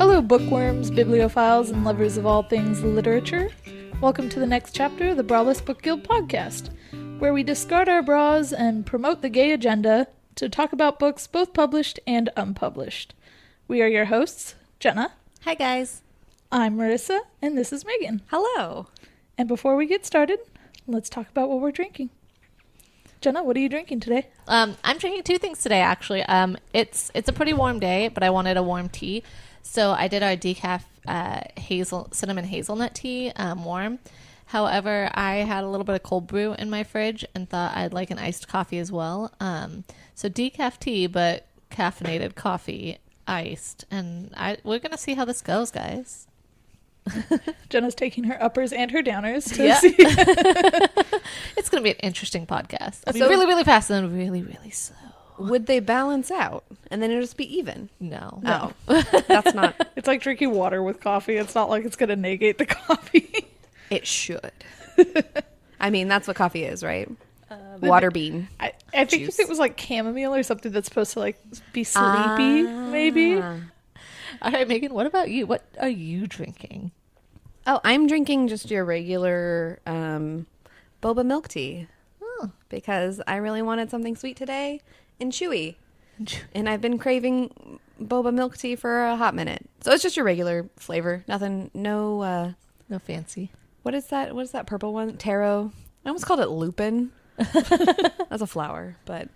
Hello, bookworms, bibliophiles, and lovers of all things literature. Welcome to the next chapter of the Braless Book Guild podcast, where we discard our bras and promote the gay agenda to talk about books both published and unpublished. We are your hosts, Jenna. Hi, guys. I'm Marissa, and this is Megan. Hello. And before we get started, let's talk about what we're drinking. Jenna, what are you drinking today? I'm drinking two things today, actually. It's a pretty warm day, but I wanted a warm tea. So I did our decaf cinnamon hazelnut tea warm. However, I had a little bit of cold brew in my fridge and thought I'd like an iced coffee as well. So decaf tea, but caffeinated coffee, iced. And we're going to see how this goes, guys. Jenna's taking her uppers and her downers to see. It's going to be an interesting podcast. It'll be really, really fast and then really, really slow. Would they balance out and then it'll just be even? No. That's not. It's like drinking water with coffee. It's not like it's going to negate the coffee. It should. I mean, that's what coffee is, right? Water bean. I think if it was like chamomile or something that's supposed to like be sleepy, maybe. All right, Megan, what about you? What are you drinking? Oh, I'm drinking just your regular boba milk tea. Oh. Because I really wanted something sweet today and chewy. And I've been craving boba milk tea for a hot minute. So it's just your regular flavor. Nothing, no fancy. What is that? What is that purple one? Taro. I almost called it lupin. That's a flower, but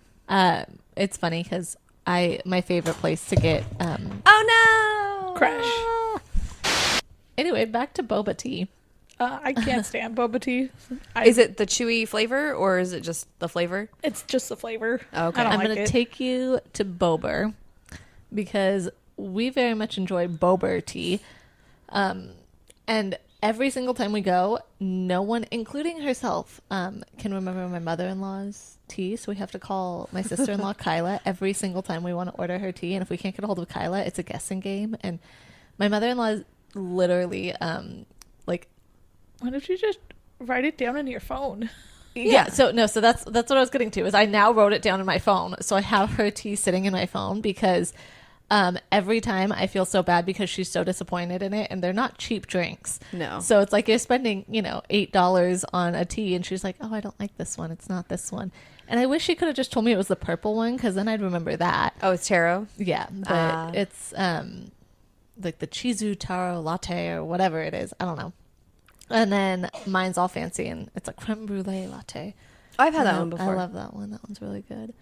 it's funny because my favorite place to get oh no, Crash. Anyway, back to boba tea. I can't stand boba tea. Is it the chewy flavor or is it just the flavor? It's just the flavor. Okay. I'm going to take you to boba because we very much enjoy boba tea. And every single time we go, no one, including herself, can remember my mother-in-law's tea. So we have to call my sister-in-law, Kyla, every single time we want to order her tea. And if we can't get a hold of Kyla, it's a guessing game. And my mother-in-law is literally like... Why don't you just write it down in your phone? Yeah. So that's what I was getting to is I now wrote it down in my phone. So I have her tea sitting in my phone because every time I feel so bad because she's so disappointed in it and they're not cheap drinks. No. So it's like you're spending, $8 on a tea and she's like, oh, I don't like this one. It's not this one. And I wish she could have just told me it was the purple one because then I'd remember that. Oh, it's taro? Yeah. But it's like the Chizu Taro latte or whatever it is. I don't know. And then mine's all fancy, and it's a creme brulee latte. Oh, I've had that one before. I love that one. That one's really good.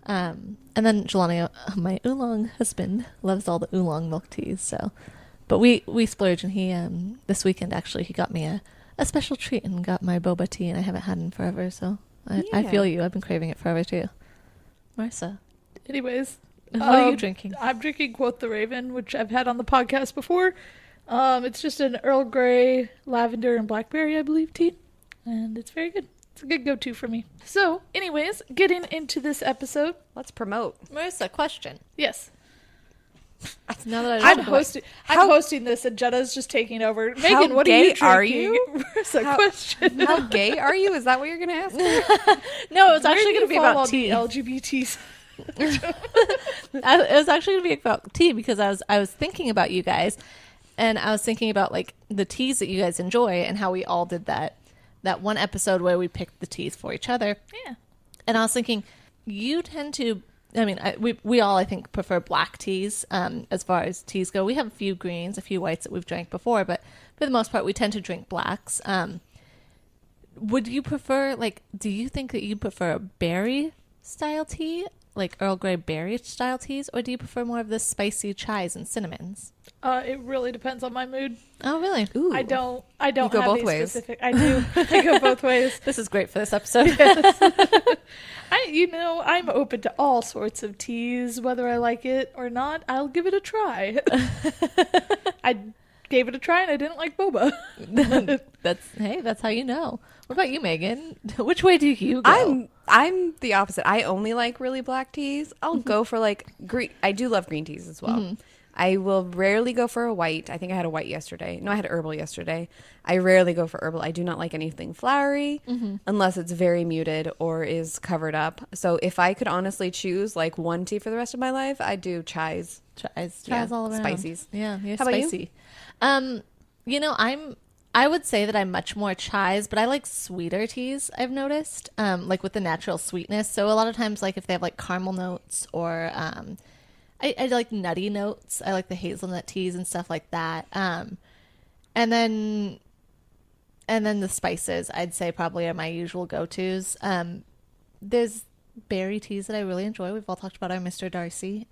And then Jelani, my oolong husband, loves all the oolong milk teas. So, but we splurge, and he this weekend actually he got me a special treat and got my boba tea, and I haven't had it in forever. So I feel you. I've been craving it forever too. Marissa. Anyways, What are you drinking? I'm drinking Quoth the Raven, which I've had on the podcast before. It's just an Earl Grey, lavender, and blackberry, I believe, tea. And it's very good. It's a good go-to for me. So, anyways, getting into this episode. Let's promote. Marissa, question. Yes. Now that I'm hosting this, and Jenna's just taking over. Megan, what are you drinking? Are you? Marissa, question. How gay are you? Is that what you're going to ask me? No, it's actually going to be about tea. LGBTs. It was actually going to be about tea because I was thinking about you guys. And I was thinking about like the teas that you guys enjoy and how we all did that one episode where we picked the teas for each other. Yeah. And I was thinking you tend to, I mean, we all, I think, prefer black teas as far as teas go. We have a few greens, a few whites that we've drank before, but for the most part, we tend to drink blacks. Would you prefer, do you think that you prefer a berry style tea, like Earl Grey berry style teas, or do you prefer more of the spicy chais and cinnamons? It really depends on my mood. Oh, really? Ooh. I don't You go have both a ways. specific. I do. I go both ways. This is great for this episode. Yes. I'm open to all sorts of teas, whether I like it or not. I'll give it a try. I gave it a try and I didn't like boba. That's how you know. What about you, Megan? Which way do you go? I'm the opposite. I only like really black teas. I'll go for green. I do love green teas as well. I will rarely go for a white. I think I had a white yesterday. No, I had herbal yesterday. I rarely go for herbal. I do not like anything flowery unless it's very muted or is covered up. So if I could honestly choose like one tea for the rest of my life, I'd do chais. Chais all around. Spices. Yeah, you're How about spicy. You know, I would say that I'm much more chais, but I like sweeter teas, I've noticed, like with the natural sweetness. So a lot of times, like if they have like caramel notes or I like nutty notes. I like the hazelnut teas and stuff like that. And then the spices, I'd say probably are my usual go-tos. There's berry teas that I really enjoy. We've all talked about our Mr. Darcy.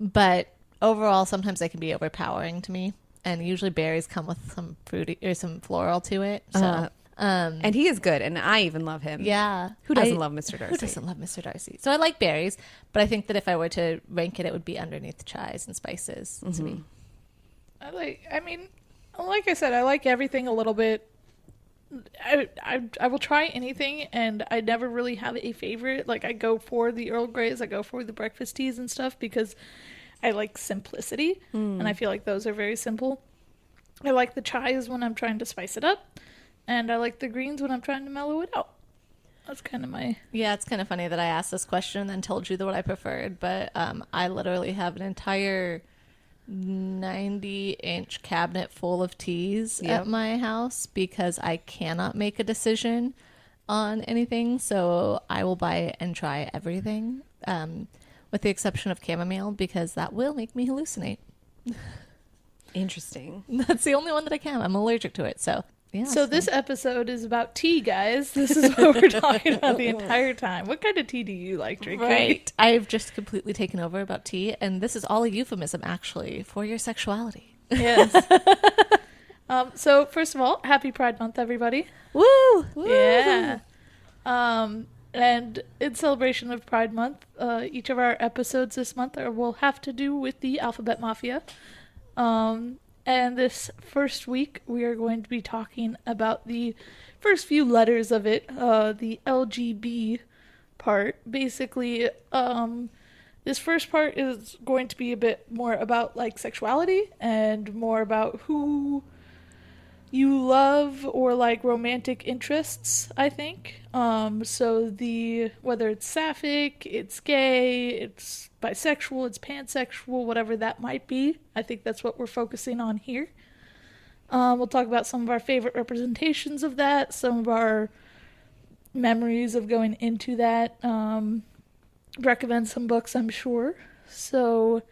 But overall, sometimes they can be overpowering to me. And usually berries come with some fruity or some floral to it. So, and he is good, and I even love him. Yeah. Who doesn't love Mr. Darcy? Who doesn't love Mr. Darcy? So I like berries, but I think that if I were to rank it, it would be underneath chais and spices to me. Like I said, I like everything a little bit. I will try anything, and I never really have a favorite. Like, I go for the Earl Greys, I go for the breakfast teas and stuff because I like simplicity, and I feel like those are very simple. I like the chais when I'm trying to spice it up, and I like the greens when I'm trying to mellow it out. That's kind of my... Yeah, it's kind of funny that I asked this question and then told you what I preferred, but I literally have an entire 90-inch cabinet full of teas at my house because I cannot make a decision on anything, so I will buy and try everything. With the exception of chamomile, because that will make me hallucinate. Interesting. That's the only one that I can. I'm allergic to it, so yeah. So this episode is about tea, guys. This is what we're talking about the entire time. What kind of tea do you like drinking? Right. I've just completely taken over about tea, and this is all a euphemism, actually, for your sexuality. Yes. So first of all, happy Pride Month, everybody. Woo! Yeah. And in celebration of Pride Month, each of our episodes this month will have to do with the Alphabet Mafia. And this first week, we are going to be talking about the first few letters of it, the LGB part. Basically, this first part is going to be a bit more about like sexuality and more about who you love or like romantic interests, I think. So whether it's sapphic, it's gay, it's bisexual, it's pansexual, whatever that might be, I think that's what we're focusing on here. We'll talk about some of our favorite representations of that, some of our memories of going into that, recommend some books, I'm sure. So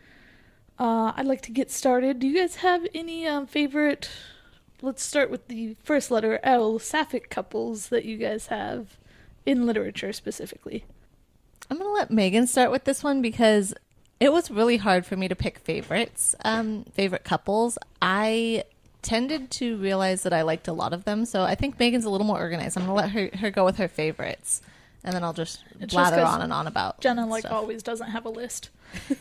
I'd like to get started. Do you guys have any favorite... Let's start with the first letter L, sapphic couples that you guys have in literature specifically. I'm going to let Megan start with this one because it was really hard for me to pick favorites, favorite couples. I tended to realize that I liked a lot of them, so I think Megan's a little more organized. I'm going to let her go with her favorites, and then I'll just blather on and on about Jenna, like stuff. always, doesn't have a list.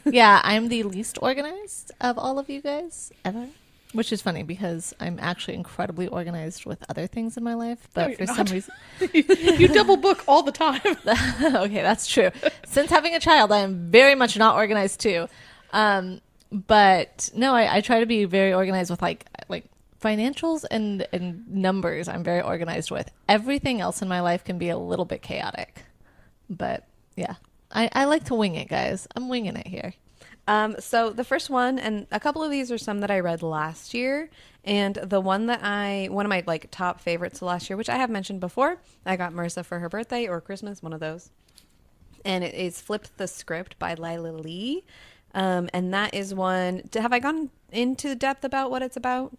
Yeah, I'm the least organized of all of you guys ever. Which is funny because I'm actually incredibly organized with other things in my life, but for some reason... You double book all the time. Okay, that's true. Since having a child, I am very much not organized too. But no, I try to be very organized with like financials and numbers. I'm very organized with. Everything else in my life can be a little bit chaotic. But yeah, I like to wing it, guys. I'm winging it here. So the first one, and a couple of these are some that I read last year, and the one that one of my like top favorites last year, which I have mentioned before, I got Marissa for her birthday or Christmas, one of those, and it is Flip the Script by Lila Lee, and that is one. Have I gone into depth about what it's about?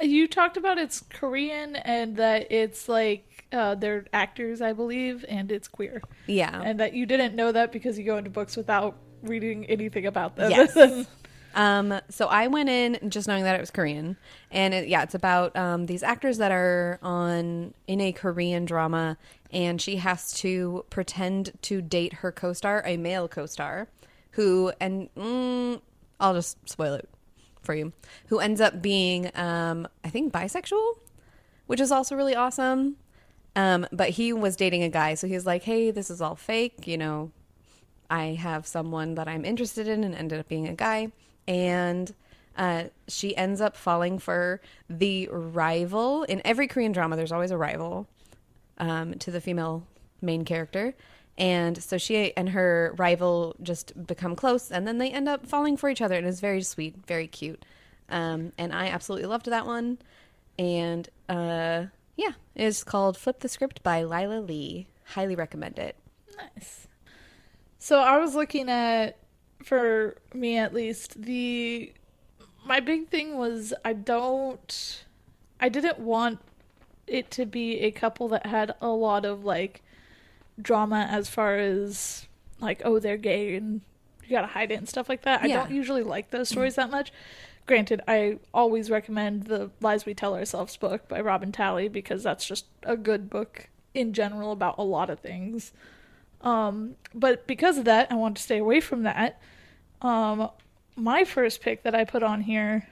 You talked about it's Korean and that it's like they're actors, I believe, and it's queer. Yeah, and that you didn't know that because you go into books without reading anything about them. Yes. So I went in just knowing that it was Korean, and it's about these actors that are in a Korean drama, and she has to pretend to date her co-star, a male co-star, who, and I'll just spoil it for you, who ends up being, I think, bisexual, which is also really awesome. But he was dating a guy, so he was like, hey, this is all fake, I have someone that I'm interested in and ended up being a guy. And she ends up falling for the rival. In every Korean drama, there's always a rival to the female main character. And so she and her rival just become close, and then they end up falling for each other. And it's very sweet, very cute. And I absolutely loved that one. And yeah, it's called Flip the Script by Lila Lee. Highly recommend it. Nice. So I was looking at, for me at least, my big thing was I didn't want it to be a couple that had a lot of like drama as far as like, oh, they're gay and you gotta hide it and stuff like that. I don't usually like those stories that much. Granted, I always recommend the Lies We Tell Ourselves book by Robin Talley because that's just a good book in general about a lot of things. But because of that, I want to stay away from that. My first pick that I put on here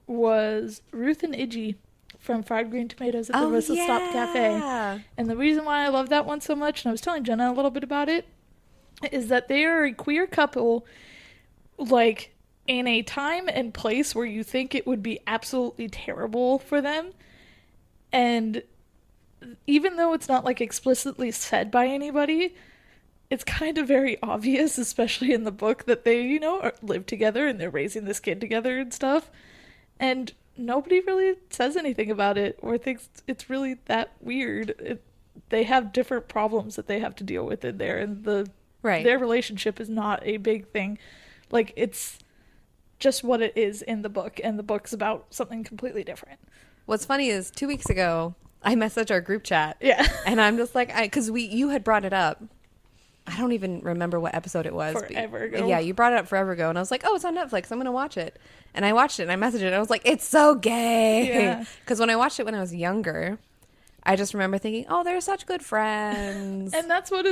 was Ruth and Iggy from Fried Green Tomatoes at the Whistle Stop Cafe. And the reason why I love that one so much, and I was telling Jenna a little bit about it, is that they are a queer couple, like, in a time and place where you think it would be absolutely terrible for them. And even though it's not, like, explicitly said by anybody, it's kind of very obvious, especially in the book, that they, you know, live together and they're raising this kid together and stuff. And nobody really says anything about it or thinks it's really that weird. They have different problems that they have to deal with in there, and their relationship is not a big thing. Like, it's just what it is in the book, and the book's about something completely different. What's funny is 2 weeks ago, I messaged our group chat. Yeah. And I'm just like, because you had brought it up. I don't even remember what episode it was. Forever ago. Yeah, you brought it up forever ago. And I was like, oh, it's on Netflix. I'm going to watch it. And I watched it and I messaged it. And I was like, it's so gay. Yeah. Because when I watched it when I was younger, I just remember thinking, oh, they're such good friends. And that's what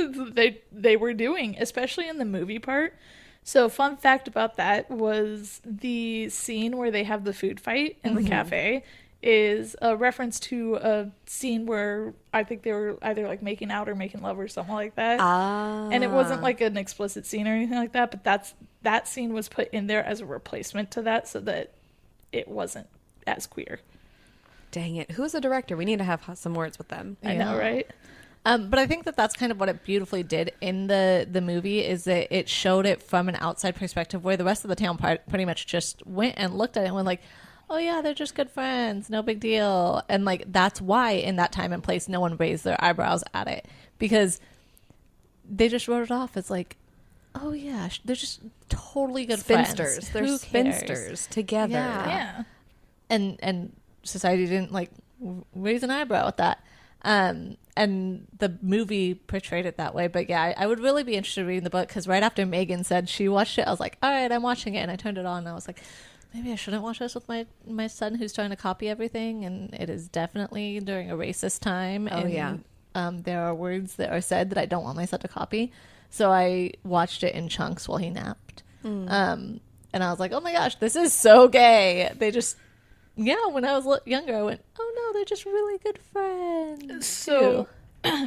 they were doing, especially in the movie part. So fun fact about that was the scene where they have the food fight in the cafe is a reference to a scene where I think they were either like making out or making love or something like that. And it wasn't like an explicit scene or anything like that, but that scene was put in there as a replacement to that so that it wasn't as queer. Dang it. Who's the director? We need to have some words with them. I know, right? But I think that that's kind of what it beautifully did in the movie, is that it showed it from an outside perspective where the rest of the town pretty much just went and looked at it and went like, oh yeah, they're just good friends, no big deal. And like, that's why in that time and place no one raised their eyebrows at it, because they just wrote it off as like, oh yeah, they're just totally good spinsters. friends. They're spinsters together. Yeah. And society didn't like raise an eyebrow at that. And the movie portrayed it that way. But yeah, I would really be interested in reading the book, because right after Megan said she watched it, I was like, all right, I'm watching it. And I turned it on and I was like, maybe I shouldn't watch this with my son who's trying to copy everything. And it is definitely during a racist time. Oh, and, yeah. There are words that are said that I don't want my son to copy. So I watched it in chunks while he napped. And I was like, oh my gosh, this is so gay. They just, yeah, when I was younger, I went, oh no, they're just really good friends. So,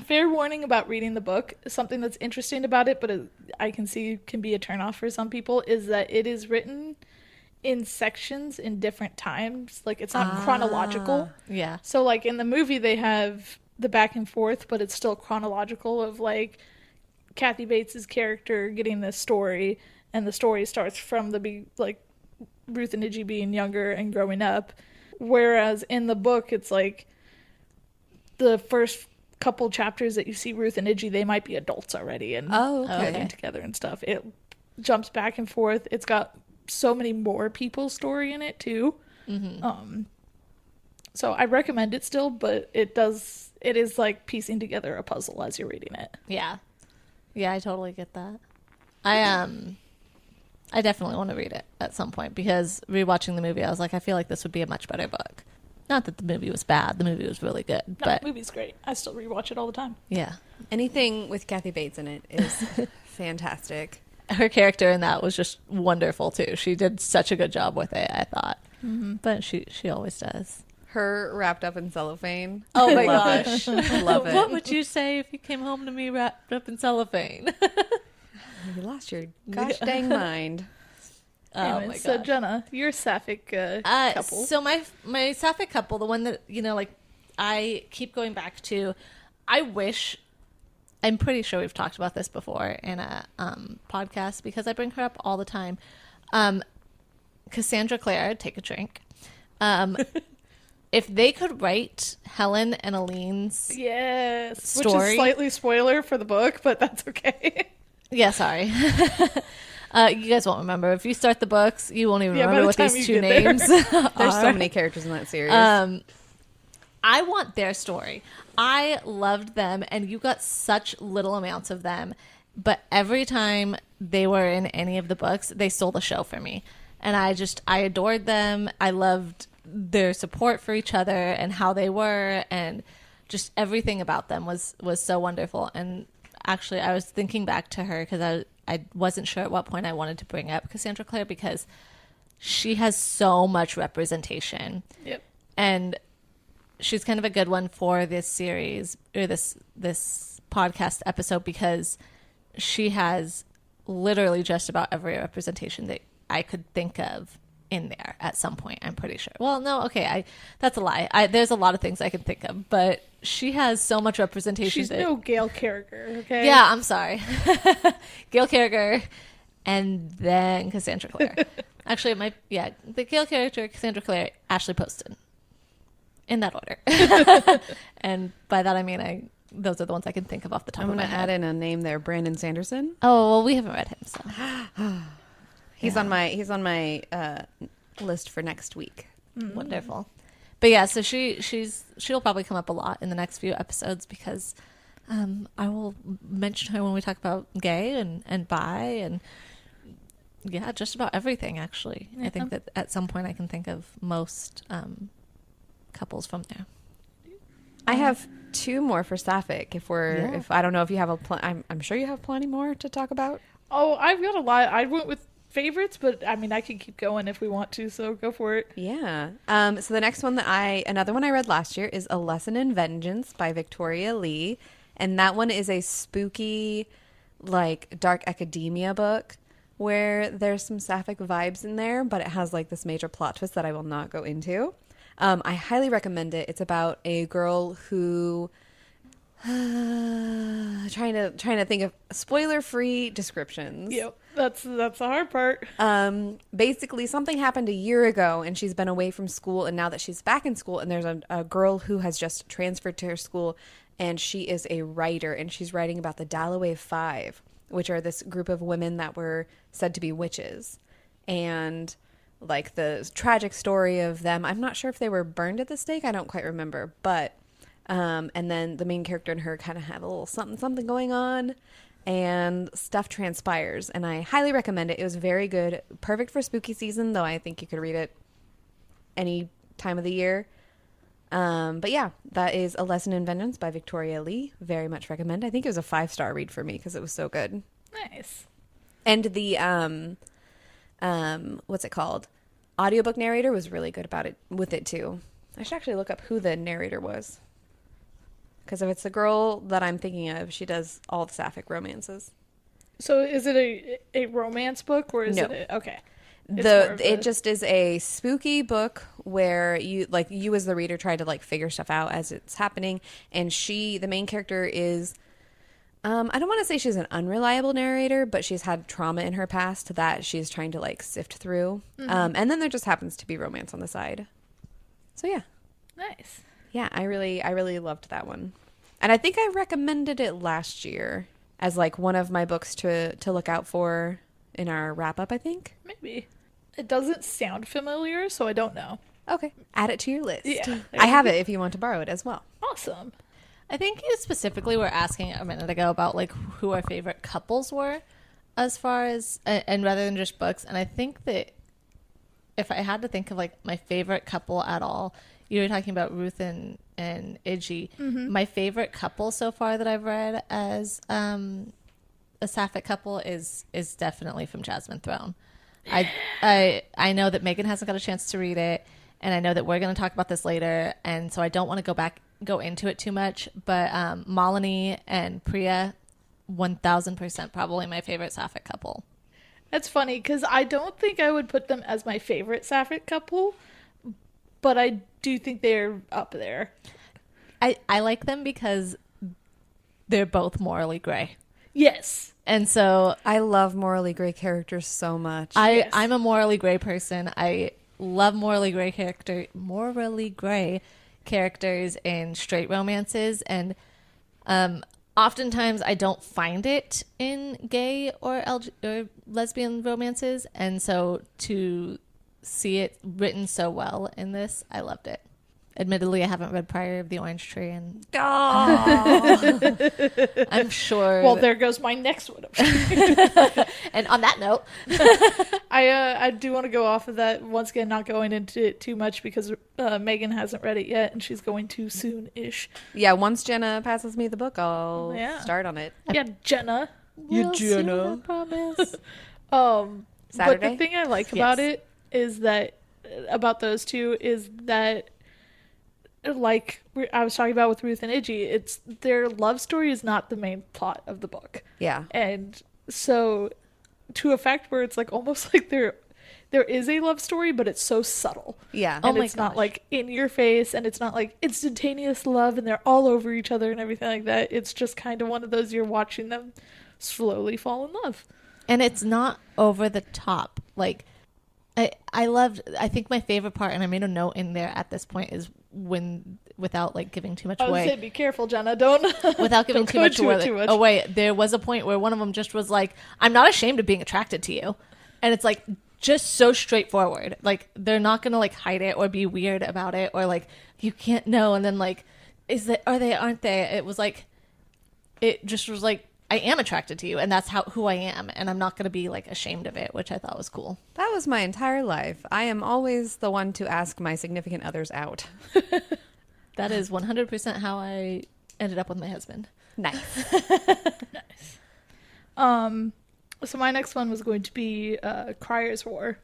fair warning about reading the book. Something that's interesting about it, but I can see can be a turnoff for some people, is that it is written in sections in different times. Like, it's not chronological. Yeah. So, like, in the movie, they have the back and forth, but it's still chronological of, like, Kathy Bates's character getting this story, and the story starts from like, Ruth and Iggy being younger and growing up. Whereas in the book, it's like the first couple chapters that you see Ruth and Iggy, they might be adults already and living together and stuff. It jumps back and forth. It's got so many more people's story in it too. So I recommend it still, but it is like piecing together a puzzle as you're reading it. Yeah. Yeah, I totally get that. I definitely want to read it at some point, because rewatching the movie, I was like, I feel like this would be a much better book. Not that the movie was bad. The movie was really good. No, but the movie's great. I still rewatch it all the time. Yeah. Anything with Kathy Bates in it is fantastic. Her character in that was just wonderful too. She did such a good job with it, I thought. But she always does. Her wrapped up in cellophane. Oh my gosh. Love it. What would you say if you came home to me wrapped up in cellophane? You lost your gosh dang mind. Anyway, my so gosh. Jenna, your sapphic couple. So my sapphic couple, the one that, you know, like I keep going back to, I'm pretty sure we've talked about this before in a podcast because I bring her up all the time. Cassandra Clare, take a drink. If they could write Helen and Aline's Yes, which is story. slightly spoiler for the book, but that's okay. Yeah, sorry. You guys won't remember. If you start the books, you won't even Yeah, by remember the what time these you two get there. names There's so are. many characters in that series. I want their story. I loved them, and you got such little amounts of them. But every time they were in any of the books, they stole the show for me. And I adored them. I loved their support for each other and how they were, and just everything about them was so wonderful. And actually, I was thinking back to her because I wasn't sure at what point I wanted to bring up Cassandra Clare because she has so much representation. Yep. And she's kind of a good one for this series or this podcast episode because she has literally just about every representation that I could think of in there at some point, I'm pretty sure. Well, no, okay, that's a lie. There's a lot of things I can think of, but she has so much representation. She's no Gail Carriger, okay? Yeah, I'm sorry. Gail Carriger and then Cassandra Clare. Actually, the Gail Carriger, Cassandra Clare, Ashley Poston. In that order. And by that I mean those are the ones I can think of off the top I'm of my going to head. add in a name there, Brandon Sanderson. Oh, well, we haven't read him, so. He's on my list for next week. Wonderful. But yeah, so she'll probably come up a lot in the next few episodes because I will mention her when we talk about gay and bi and yeah, just about everything actually. Yeah. I think that at some point I can think of most couples from there. I have two more for Sapphic. If I don't know if you have I'm sure you have plenty more to talk about. Oh, I've got a lot. I went with favorites, but I mean, I can keep going if we want to, so go for it. Yeah. So the next one another one I read last year is A Lesson in Vengeance by Victoria Lee. And that one is a spooky, like, dark academia book where there's some sapphic vibes in there, but it has, like, this major plot twist that I will not go into. I highly recommend it. It's about a girl who... trying to think of spoiler-free descriptions. Yep, that's the hard part. Basically, something happened a year ago, and she's been away from school, and now that she's back in school, and there's a girl who has just transferred to her school, and she is a writer, and she's writing about the Dalloway Five, which are this group of women that were said to be witches, and like the tragic story of them. I'm not sure if they were burned at the stake. I don't quite remember, but. And then the main character and her kind of have a little something going on and stuff transpires. And I highly recommend it. It was very good. Perfect for spooky season, though I think you could read it any time of the year. But yeah, that is A Lesson in Vengeance by Victoria Lee. Very much recommend. I think it was a 5-star read for me because it was so good. Nice. And the, what's it called? Audiobook narrator was really good about it with it too. I should actually look up who the narrator was. Because if it's the girl that I'm thinking of, she does all the sapphic romances. So is it a romance book or is No. it okay? It just is a spooky book where you as the reader try to like figure stuff out as it's happening, and the main character is I don't want to say she's an unreliable narrator, but she's had trauma in her past that she's trying to like sift through. And then there just happens to be romance on the side. So yeah. Nice. Yeah, I really loved that one. And I think I recommended it last year as like one of my books to look out for in our wrap up, I think. Maybe. It doesn't sound familiar, so I don't know. Okay. Add it to your list. Yeah. I have it if you want to borrow it as well. Awesome. I think you specifically were asking a minute ago about like who our favorite couples were as far as, and rather than just books. And I think that if I had to think of like my favorite couple at all, you were talking about Ruth and Iggy. Mm-hmm. My favorite couple so far that I've read as a sapphic couple is definitely from Jasmine Throne. I know that Megan hasn't got a chance to read it, and I know that we're going to talk about this later, and so I don't want to go into it too much. But Malini and Priya 1000% probably my favorite sapphic couple. That's funny because I don't think I would put them as my favorite sapphic couple, but I do think they're up there. I like them because they're both morally gray. Yes. And so I love morally gray characters so much. I'm a morally gray person. I love morally gray characters in straight romances, and oftentimes I don't find it in gay or lesbian romances, and so to see it written so well in this, I loved it. Admittedly, I haven't read Prior of the Orange Tree, and I'm sure. Well, there goes my next one. And on that note, I do want to go off of that once again, not going into it too much because Megan hasn't read it yet, and she's going to soon-ish. Yeah, once Jenna passes me the book, I'll start on it. Yeah, Jenna. we'll Jenna. I promise. Saturday? But the thing I like about it is that about those two is that, like I was talking about with Ruth and Iggy, it's their love story is not the main plot of the book. Yeah. And so to a fact where it's like almost like there is a love story, but it's so subtle. Yeah. And it's not like in your face, and it's not like instantaneous love and they're all over each other and everything like that. It's just kind of one of those you're watching them slowly fall in love. And it's not over the top. Like I think my favorite part, and I made a note in there at this point, is when, without like giving too much I would away. say be careful, Jenna. Don't Without giving don't too go much into away. it too much. Oh wait, there was a point where one of them just was like, "I'm not ashamed of being attracted to you," and it's like just so straightforward. Like they're not gonna like hide it or be weird about it or like you can't know. And then like, aren't they? It was like, it just was like, I am attracted to you, and that's who I am, and I'm not going to be like ashamed of it, which I thought was cool. That was my entire life. I am always the one to ask my significant others out. That is 100% how I ended up with my husband. Nice. Nice. So my next one was going to be Crier's War.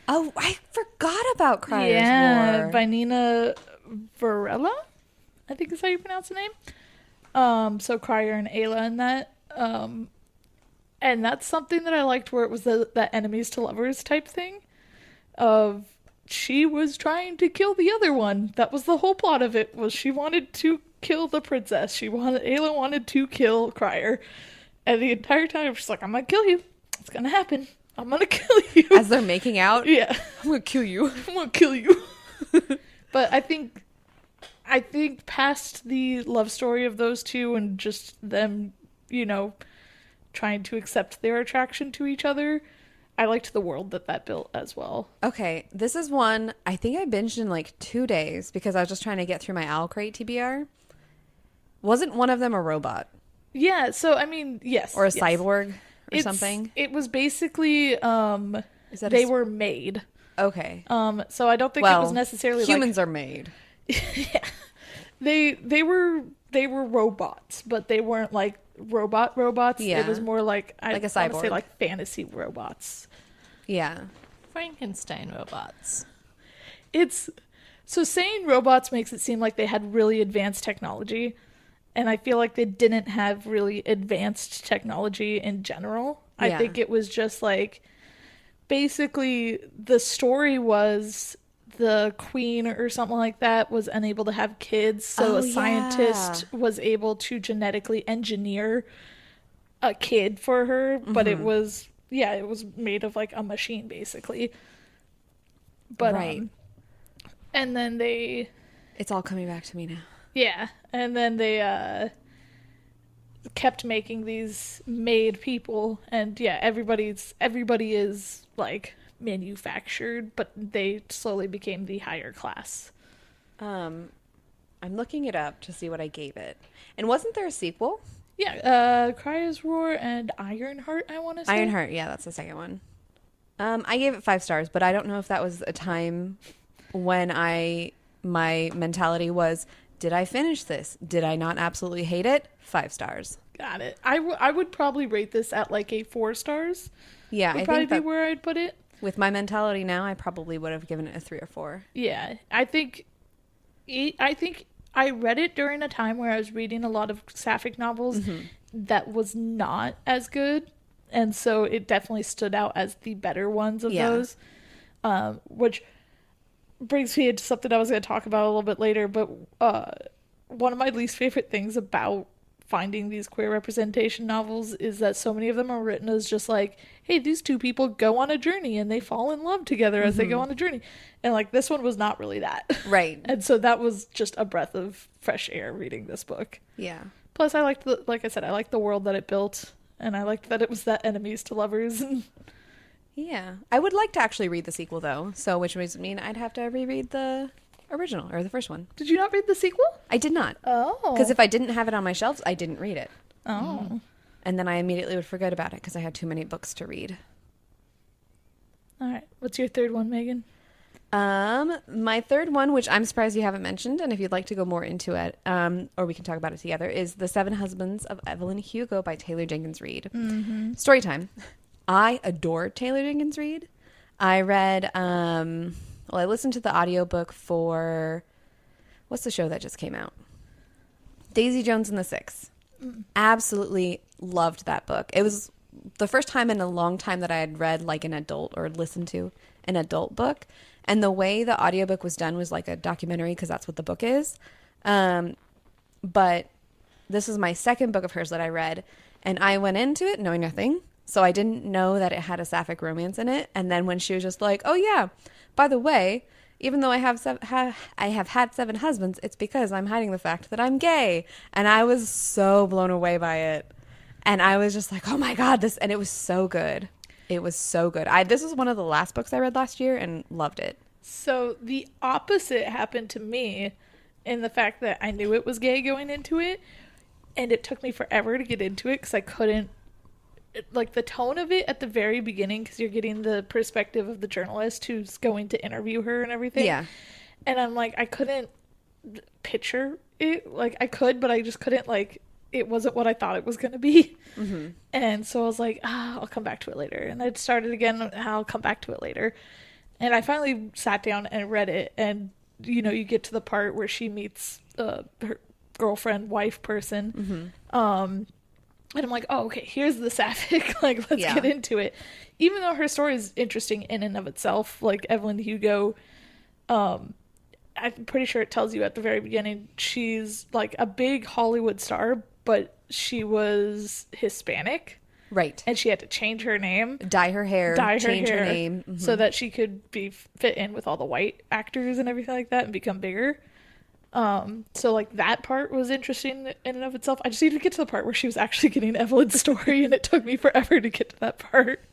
Oh, I forgot about Crier's War. By Nina Varela, I think is how you pronounce the name. So Crier and Ayla in that. And that's something that I liked, where it was that enemies to lovers type thing of she was trying to kill the other one. That was the whole plot of it, was she wanted to kill the princess. Ayla wanted to kill Crier. And the entire time she's like, I'm gonna kill you. It's gonna happen. I'm gonna kill you. As they're making out? Yeah. I'm gonna kill you. I'm gonna kill you. But I think past the love story of those two and just them, trying to accept their attraction to each other, I liked the world that built as well. Okay, this is one I think I binged in like 2 days because I was just trying to get through my Owl Crate TBR. Wasn't one of them a robot? Yeah, so I mean, yes. Or a cyborg or something? It was basically they were made. Okay. So I don't think it was necessarily humans are made. Yeah. They were robots, but they weren't like robots. Yeah. It was more like a cyborg. Want to say like fantasy robots. Yeah. Frankenstein robots. So saying robots makes it seem like they had really advanced technology, and I feel like they didn't have really advanced technology in general. Yeah. I think it was just like basically the story was the queen or something like that was unable to have kids, so a scientist was able to genetically engineer a kid for her, but it was made of like a machine basically. But right. And then it's all coming back to me now. Yeah, and then they kept making these made people, and yeah, everybody is like manufactured, but they slowly became the higher class. I'm looking it up to see what I gave it. And wasn't there a sequel? Yeah, Crier's Roar and Ironheart, I want to say. Ironheart, yeah, that's the second one. I gave it 5 stars, but I don't know if that was a time when my mentality was, did I finish this? Did I not absolutely hate it? 5 stars. Got it. I would probably rate this at like a 4 stars. Yeah, would I probably think that be where I'd put it. With my mentality now, I probably would have given it a 3 or 4. Yeah, I think I read it during a time where I was reading a lot of sapphic novels, that was not as good. And so it definitely stood out as the better ones of those. Which brings me into something I was going to talk about a little bit later. But one of my least favorite things about finding these queer representation novels is that so many of them are written as just like, hey, these two people go on a journey and they fall in love together as they go on a journey. And like this one was not really that. Right. And so that was just a breath of fresh air reading this book. Yeah. Plus I liked like I said, I liked the world that it built, and I liked that it was that enemies to lovers. And Yeah. I would like to actually read the sequel though. So which would mean I'd have to reread the original or the first one. did you not read the sequel? I did not. Oh. Because if I didn't have it on my shelves, I didn't read it. Oh. And then I immediately would forget about it because I had too many books to read. All right. What's your third one, Megan? My third one, which I'm surprised you haven't mentioned, and if you'd like to go more into it, or we can talk about it together, is The Seven Husbands of Evelyn Hugo by Taylor Jenkins Reid. Mm-hmm. Story time. I adore Taylor Jenkins Reid. I read, I listened to the audiobook for, what's the show that just came out? Daisy Jones and the Six. Absolutely loved that book. It was the first time in a long time that I had read like an adult or listened to an adult book. And the way the audiobook was done was like a documentary because that's what the book is. But this was my second book of hers that I read. And I went into it knowing nothing. So I didn't know that it had a sapphic romance in it. And then when she was just like, oh yeah, by the way, even though I have had 7 husbands, it's because I'm hiding the fact that I'm gay. And I was so blown away by it. And I was just like, oh my God, and it was so good. It was so good. This was one of the last books I read last year and loved it. So the opposite happened to me in the fact that I knew it was gay going into it. And it took me forever to get into it because I couldn't, like the tone of it at the very beginning, because you're getting the perspective of the journalist who's going to interview her and everything. Yeah. And I'm like, I couldn't picture it. Like I could, but I just couldn't, like, it wasn't what I thought it was going to be. Mm-hmm. And so I was like, I'll come back to it later. And I'd started again, I'll come back to it later. And I finally sat down and read it. And, you know, you get to the part where she meets her girlfriend, wife person. Mm-hmm. And I'm like, oh, okay, here's the sapphic. Like, let's get into it. Even though her story is interesting in and of itself, like Evelyn Hugo, I'm pretty sure it tells you at the very beginning, she's like a big Hollywood star, but she was Hispanic. Right. And she had to change her name. Dye her hair. Change her name. Mm-hmm. So that she could fit in with all the white actors and everything like that and become bigger. So like that part was interesting in and of itself. I just needed to get to the part where she was actually getting Evelyn's story, and it took me forever to get to that part.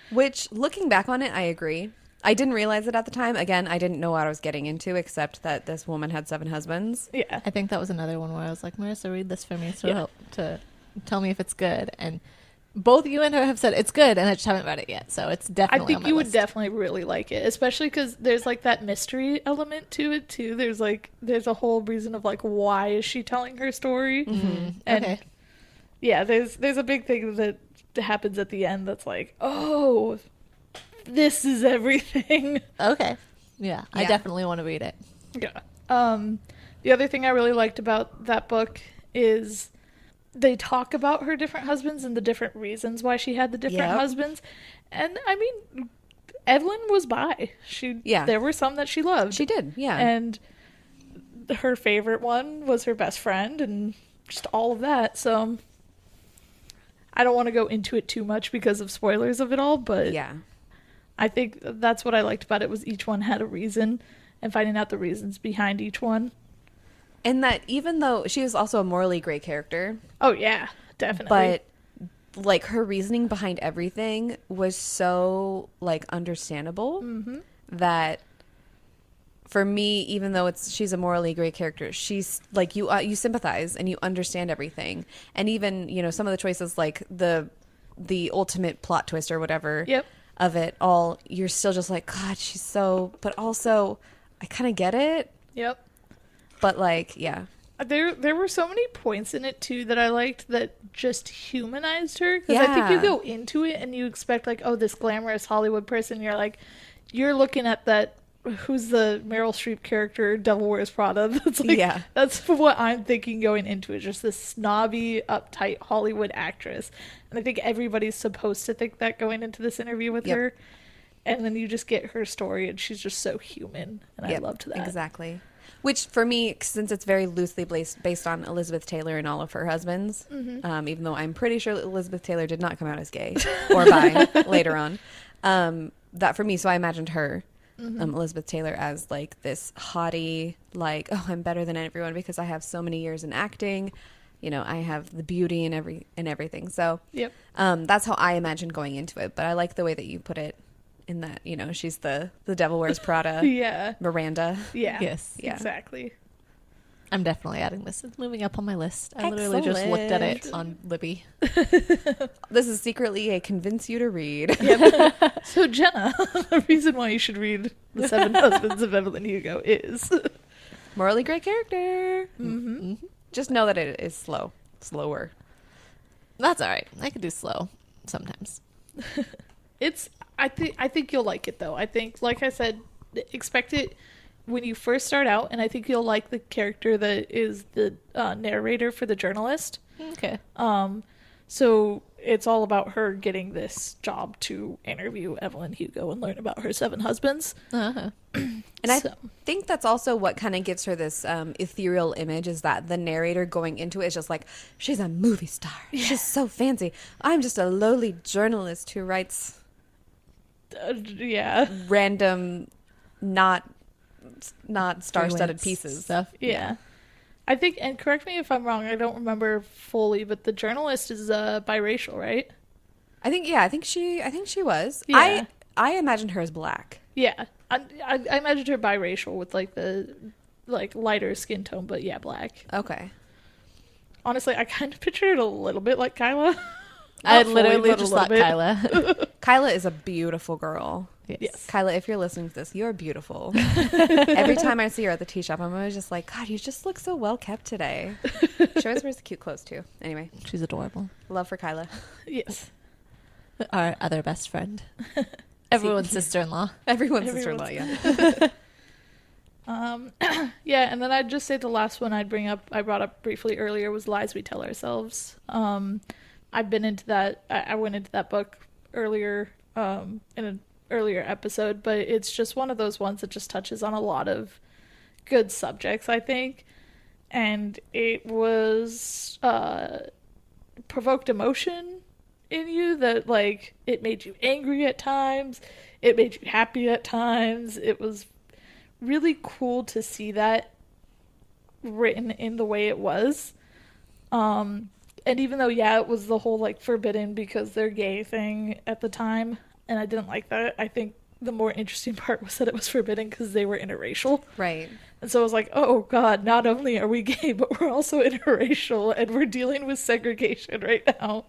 Which, looking back on it, I agree. I didn't realize it at the time. Again, I didn't know what I was getting into, except that this woman had 7 husbands. Yeah. I think that was another one where I was like, Marissa, read this for me to tell me if it's good. And both you and her have said it's good, and I just haven't read it yet. So it's definitely I think on my you list. would definitely really like it, especially because there's like that mystery element to it too. There's a whole reason of like, why is she telling her story? Mm-hmm. And okay. Yeah, there's a big thing that happens at the end that's like, oh, this is everything. Okay. Yeah, I definitely want to read it. Yeah. The other thing I really liked about that book is they talk about her different husbands and the different reasons why she had the different husbands. And I mean, Evelyn was bi. There were some that she loved. She did, yeah. And her favorite one was her best friend and just all of that. So I don't want to go into it too much because of spoilers of it all, but yeah. I think that's what I liked about it, was each one had a reason and finding out the reasons behind each one. And that even though she was also a morally gray character. Oh, yeah, definitely. But, like, her reasoning behind everything was so, like, understandable that for me, even though she's a morally gray character, she's, like, you sympathize and you understand everything. And even, you know, some of the choices, like, the ultimate plot twist or whatever of it all, you're still just like, God, she's so... But also, I kind of get it. Yep. But, like, yeah. There were so many points in it, too, that I liked that just humanized her. Because I think you go into it and you expect, like, oh, this glamorous Hollywood person. You're like, you're looking at that who's the Meryl Streep character, Devil Wears Prada. That's like, Yeah. that's what I'm thinking going into it. Just this snobby, uptight Hollywood actress. And I think everybody's supposed to think that going into this interview with her. And then you just get her story, and she's just so human. And I loved that. Exactly. Which, for me, since it's very loosely based on Elizabeth Taylor and all of her husbands, even though I'm pretty sure Elizabeth Taylor did not come out as gay or bi later on, that for me, so I imagined her, Elizabeth Taylor, as like this haughty, like, oh, I'm better than everyone because I have so many years in acting. You know, I have the beauty and everything. So that's how I imagined going into it. But I like the way that you put it. In that, you know, she's the Devil Wears Prada. Miranda. Yes. Exactly. I'm definitely adding this. It's moving up on my list. I literally just looked at it on Libby. This is secretly a convince you to read. So Jenna, the reason why you should read The Seven Husbands of Evelyn Hugo is morally great character. Just know that it is slower. That's all right. I could do slow sometimes. I think you'll like it though. I think, like I said, expect it when you first start out, and I think you'll like the character that is the narrator for the journalist. Okay. So it's all about her getting this job to interview Evelyn Hugo and learn about her 7 husbands. And I think that's also what kind of gives her this ethereal image, is that the narrator going into it is just like, she's a movie star. She's so fancy. I'm just a lowly journalist who writes random, not star-studded pieces. Stuff. Yeah. I think, and correct me if I'm wrong, I don't remember fully, but the journalist is biracial, right? I think she was. Yeah. I imagined her as black. Yeah. I imagined her biracial with like the lighter skin tone, but yeah, black. Okay. Honestly, I kind of pictured it a little bit like Kyla. I literally just thought Kyla. Kyla is a beautiful girl. Yes. Kyla, if you're listening to this, you're beautiful. Every time I see her at the tea shop, I'm always just like, God, you just look so well kept today. She always wears cute clothes too. Anyway. She's adorable. Love for Kyla. Yes. Our other best friend. Everyone's sister-in-law. Everyone's sister-in-law, yeah, and then I'd just say the last one I brought up briefly earlier, was Lies We Tell Ourselves. I've been into that. I went into that book earlier in an earlier episode, but it's just one of those ones that just touches on a lot of good subjects, I think. And it was provoked emotion in you that, like, it made you angry at times, it made you happy at times. It was really cool to see that written in the way it was. And even though, it was the whole, like, forbidden because they're gay thing at the time, and I didn't like that, I think the more interesting part was that it was forbidden because they were interracial. Right. And so I was like, oh, God, not only are we gay, but we're also interracial, and we're dealing with segregation right now.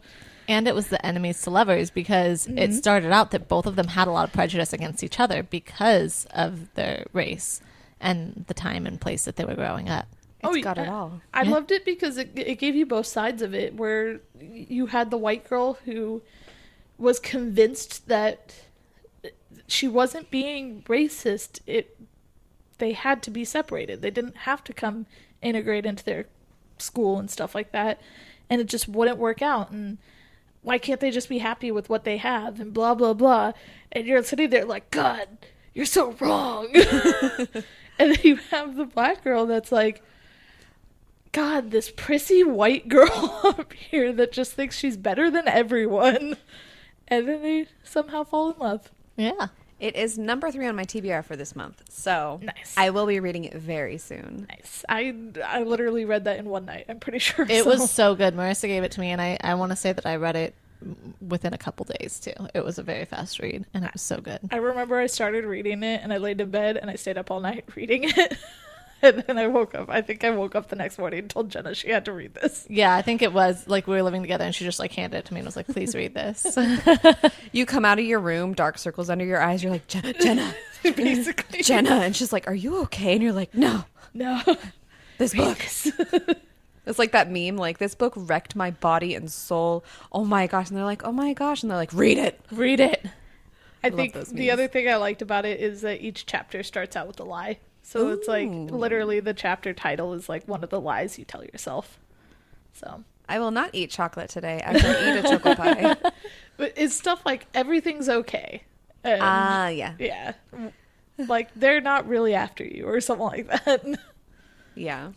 And it was the enemies to lovers, because it started out that both of them had a lot of prejudice against each other because of their race and the time and place that they were growing up. It's got it all. I loved it because it gave you both sides of it, where you had the white girl who was convinced that she wasn't being racist. They had to be separated. They didn't have to come integrate into their school and stuff like that. And it just wouldn't work out. And why can't they just be happy with what they have, and blah, blah, blah. And you're sitting there like, God, you're so wrong. And then you have the black girl that's like, God, this prissy white girl up here that just thinks she's better than everyone. And then they somehow fall in love. Yeah. It is number 3 on my TBR for this month. So nice. I will be reading it very soon. Nice. I literally read that in one night, I'm pretty sure. It was so good. Marissa gave it to me, and I want to say that I read it within a couple days too. It was a very fast read, and it was so good. I remember I started reading it, and I laid in bed, and I stayed up all night reading it. And then I woke up. I think I woke up the next morning and told Jenna she had to read this. Yeah, I think it was like we were living together, and she just like handed it to me and was like, please read this. You come out of your room, dark circles under your eyes. You're like, Jenna. Basically. Jenna. And she's like, are you okay? And you're like, no. This book. It's like that meme, like, this book wrecked my body and soul. Oh my gosh. And they're like, oh my gosh. And they're like, read it. Read it. I love think those the memes. other thing I liked about it is that each chapter starts out with a lie. So it's like Ooh. literally the chapter title is like one of the lies you tell yourself. So, I will not eat chocolate today after I eat a chocolate pie. but it's stuff like everything's okay. And, Yeah. yeah. Like they're not really after you or something like that. Yeah.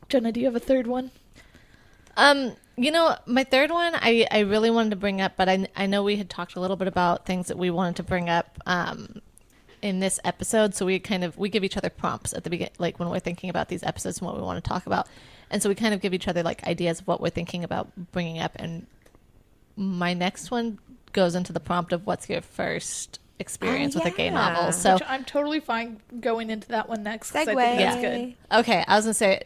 Jenna, do you have a third one? My third one, I really wanted to bring up, but I know we had talked a little bit about things that we wanted to bring up in this episode. So we give each other prompts at the beginning, like when we're thinking about these episodes and what we want to talk about. And so we kind of give each other like ideas of what we're thinking about bringing up. And my next one goes into the prompt of what's your first experience with a gay novel. So Which I'm totally fine going into that one next. 'Cause I Segue. think that's good. okay, I was gonna say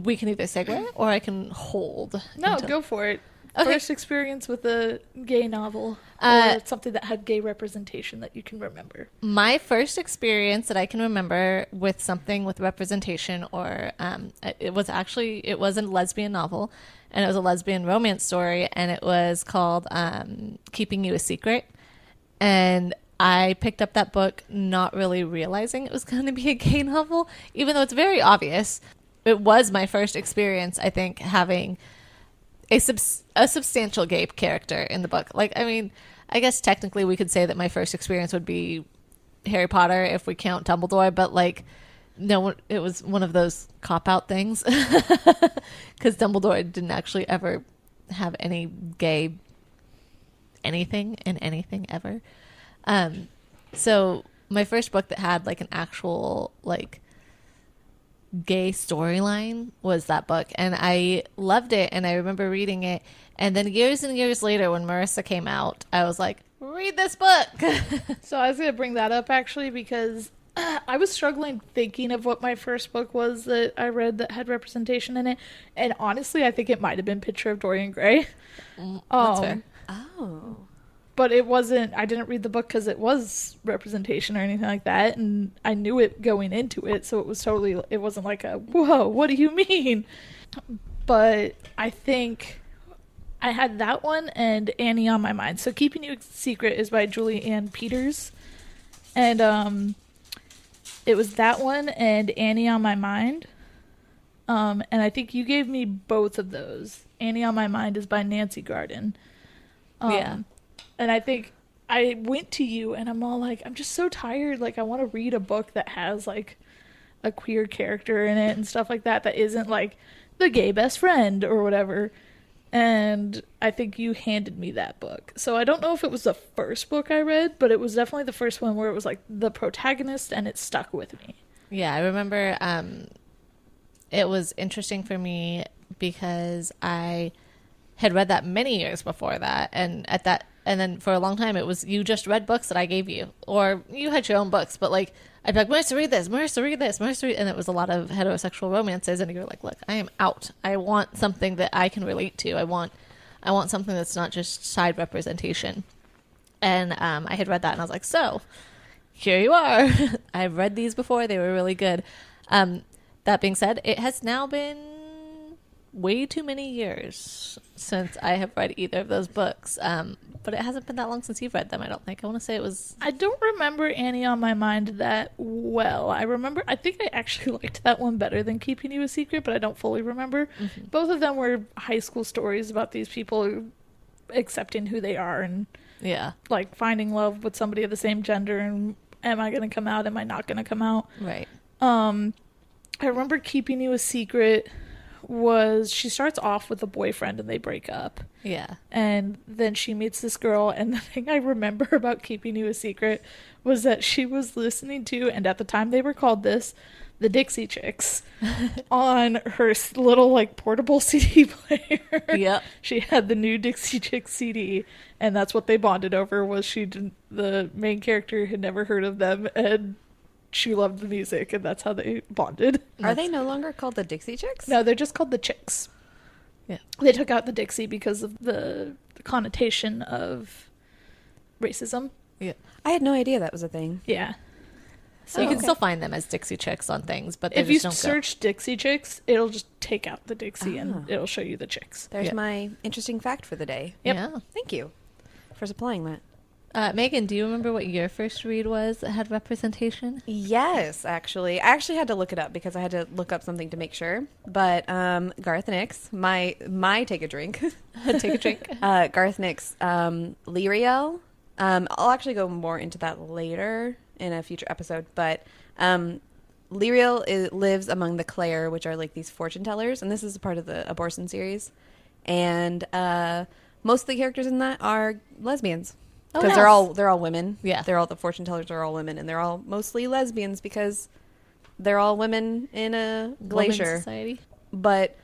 we can either segue or I can hold. No, until- go for it. Okay. First experience with a gay novel Uh, or something that had gay representation that you can remember. My first experience that I can remember with something with representation, or it was a lesbian novel, and it was a lesbian romance story, and it was called Keeping You a Secret. And I picked up that book not really realizing it was going to be a gay novel, even though it's very obvious. It was my first experience, I think, having a substantial gay character in the book. Like, I mean, I guess technically we could say that my first experience would be Harry Potter if we count Dumbledore, but like, no, it was one of those cop-out things because Dumbledore didn't actually ever have any gay anything in anything ever. So my first book that had like an actual like gay storyline was that book, and I loved it, and I remember reading it. And then years and years later when Marissa came out, I was like, read this book. So I was going to bring that up actually because I was struggling thinking of what my first book was that I read that had representation in it. And honestly, I think it might have been Picture of Dorian Gray. That's fair. Oh. But it wasn't, I didn't read the book because it was representation or anything like that. And I knew it going into it. So it was totally, it wasn't like a, whoa, what do you mean? But I think I had that one and Annie on my mind. So Keeping You a Secret is by Julie Ann Peters. And it was that one and Annie on my mind. And I think you gave me both of those. Annie on My Mind is by Nancy Garden. Yeah. And I think I went to you and I'm all like, I'm just so tired. Like, I want to read a book that has like a queer character in it and stuff like that isn't like the gay best friend or whatever. And I think you handed me that book. So I don't know if it was the first book I read, but it was definitely the first one where it was like the protagonist and it stuck with me. Yeah, I remember it was interesting for me because I had read that many years before that, and then for a long time it was you just read books that I gave you, or you had your own books, but like I'd be like, Marissa, read this, Marissa, read this, Marissa, read, and it was a lot of heterosexual romances, and you're like, look, I am out. I want something that I can relate to. I want something that's not just side representation. And I had read that, and I was like, so here you are. I've read these before. They were really good. That being said, it has now been way too many years since I have read either of those books. But it hasn't been that long since you've read them, I don't think. I want to say it was... I don't remember Annie on My Mind that well. I think I actually liked that one better than Keeping You a Secret, but I don't fully remember. Mm-hmm. Both of them were high school stories about these people accepting who they are and like finding love with somebody of the same gender, and am I going to come out? Am I not going to come out? Right. I remember Keeping You a Secret was she starts off with a boyfriend and they break up. Yeah. And then she meets this girl, and the thing I remember about Keeping You a Secret was that she was listening to, and at the time they were called this, the Dixie Chicks on her little like portable CD player. Yep. She had the new Dixie Chicks CD, and that's what they bonded over. Was the main character had never heard of them, and she loved the music, and that's how they bonded. Are they no longer called the Dixie Chicks? No, they're just called the Chicks. Yeah. They took out the Dixie because of the connotation of racism. Yeah. I had no idea that was a thing. Yeah. So you can still find them as Dixie Chicks on things, but they if you just don't search Dixie Chicks, it'll just take out the Dixie and it'll show you the Chicks. There's my interesting fact for the day. Yep. Yeah. Thank you for supplying that. Megan, do you remember what your first read was that had representation? Yes, actually. I actually had to look it up because I had to look up something to make sure. But Garth Nix, my take a drink. Take a drink. Garth Nix, Lyriel. I'll actually go more into that later in a future episode. But Lyriel lives among the Clare, which are like these fortune tellers. And this is a part of the abortion series. And most of the characters in that are lesbians. Because they're all women. Yeah. The fortune tellers are all women, and they're all mostly lesbians because they're all women in a glacier. Women's society. But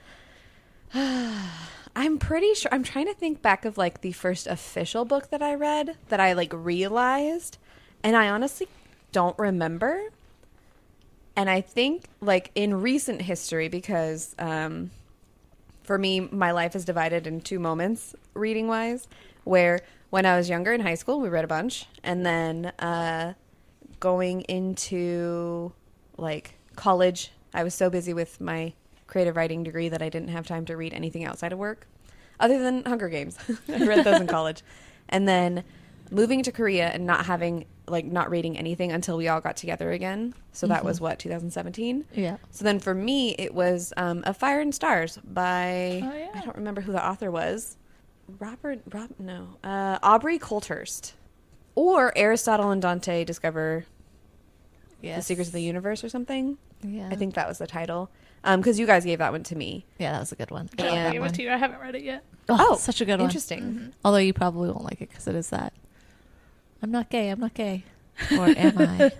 I'm pretty sure, I'm trying to think back of like the first official book that I read that I like realized, and I honestly don't remember. And I think like in recent history, because for me, my life is divided in two moments reading wise, where when I was younger in high school, we read a bunch. And then going into like college, I was so busy with my creative writing degree that I didn't have time to read anything outside of work other than Hunger Games. I read those in college. And then moving to Korea and not reading anything until we all got together again. So that was 2017? Yeah. So then for me, it was A Fire and Stars by, I don't remember who the author was. Aubrey Colthurst, or Aristotle and Dante discover the secrets of the universe or something. Yeah, I think that was the title. Because you guys gave that one to me. Yeah, that was a good one. I gave it to you. I haven't read it yet. Oh, such a good one. Interesting. Mm-hmm. Although you probably won't like it because it is that. I'm not gay. Or am I?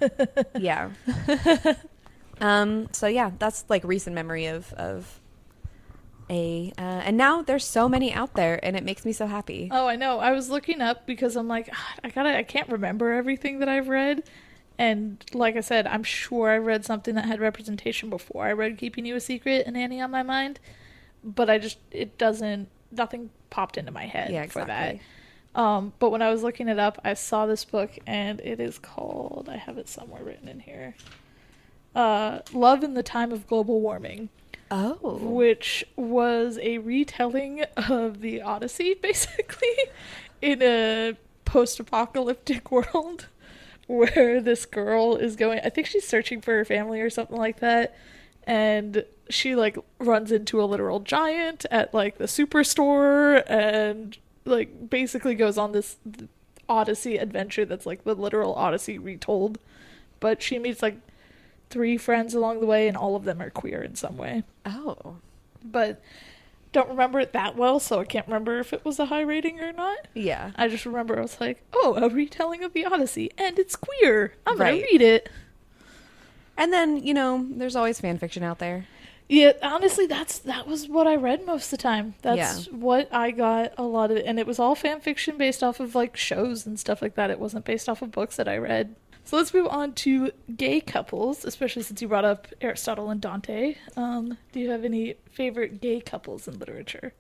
Yeah. So yeah, that's like recent memory of and now there's so many out there, and it makes me so happy. Oh, I know. I was looking up because I'm like, I can't remember everything that I've read. And like I said, I'm sure I read something that had representation before I read Keeping You a Secret and Annie on My Mind. But nothing popped into my head for that. But when I was looking it up, I saw this book, and it is called, I have it somewhere written in here, Love in the Time of Global Warming. Oh. Which was a retelling of the Odyssey, basically, in a post-apocalyptic world where this girl is going, I think she's searching for her family or something like that, and she, like, runs into a literal giant at, like, the superstore, and, like, basically goes on this Odyssey adventure that's, like, the literal Odyssey retold. But she meets, like, 3 friends along the way, and all of them are queer in some way. Oh. But don't remember it that well, so I can't remember if it was a high rating or not. Yeah. I just remember I was like, oh, a retelling of the Odyssey, and it's queer. I'm going to Right. read it. And then, there's always fan fiction out there. Yeah, honestly, that was what I read most of the time. That's what I got a lot of, and it was all fan fiction based off of, like, shows and stuff like that. It wasn't based off of books that I read. So let's move on to gay couples, especially since you brought up Aristotle and Dante. Do you have any favorite gay couples in literature?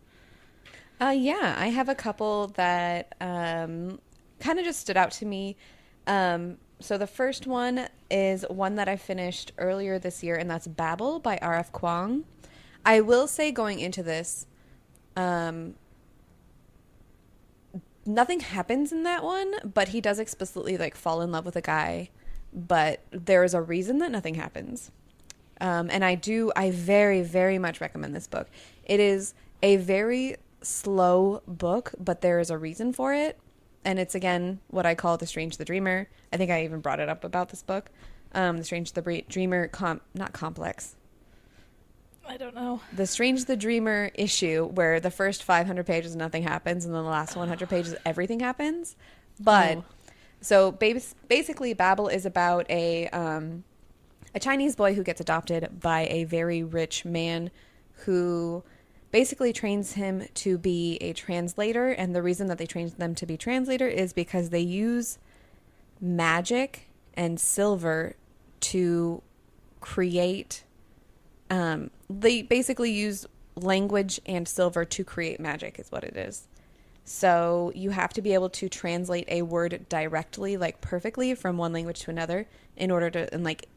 Yeah, I have a couple that kind of just stood out to me. So the first one is one that I finished earlier this year, and that's Babel by R.F. Kuang. I will say going into this, nothing happens in that one, but he does explicitly like fall in love with a guy, but there is a reason that nothing happens. And I very, very much recommend this book. It is a very slow book, but there is a reason for it. And it's, again, what I call The Strange the Dreamer. I think I even brought it up about this book. The Strange the Dreamer, not complex. I don't know. The Strange the Dreamer issue where the first 500 pages nothing happens and then the last 100 pages everything happens. But so basically Babel is about a Chinese boy who gets adopted by a very rich man who basically trains him to be a translator. And the reason that they train them to be translator is because they use magic and silver to create they basically use language and silver to create magic is what it is. So you have to be able to translate a word directly, like perfectly from one language to another in order to like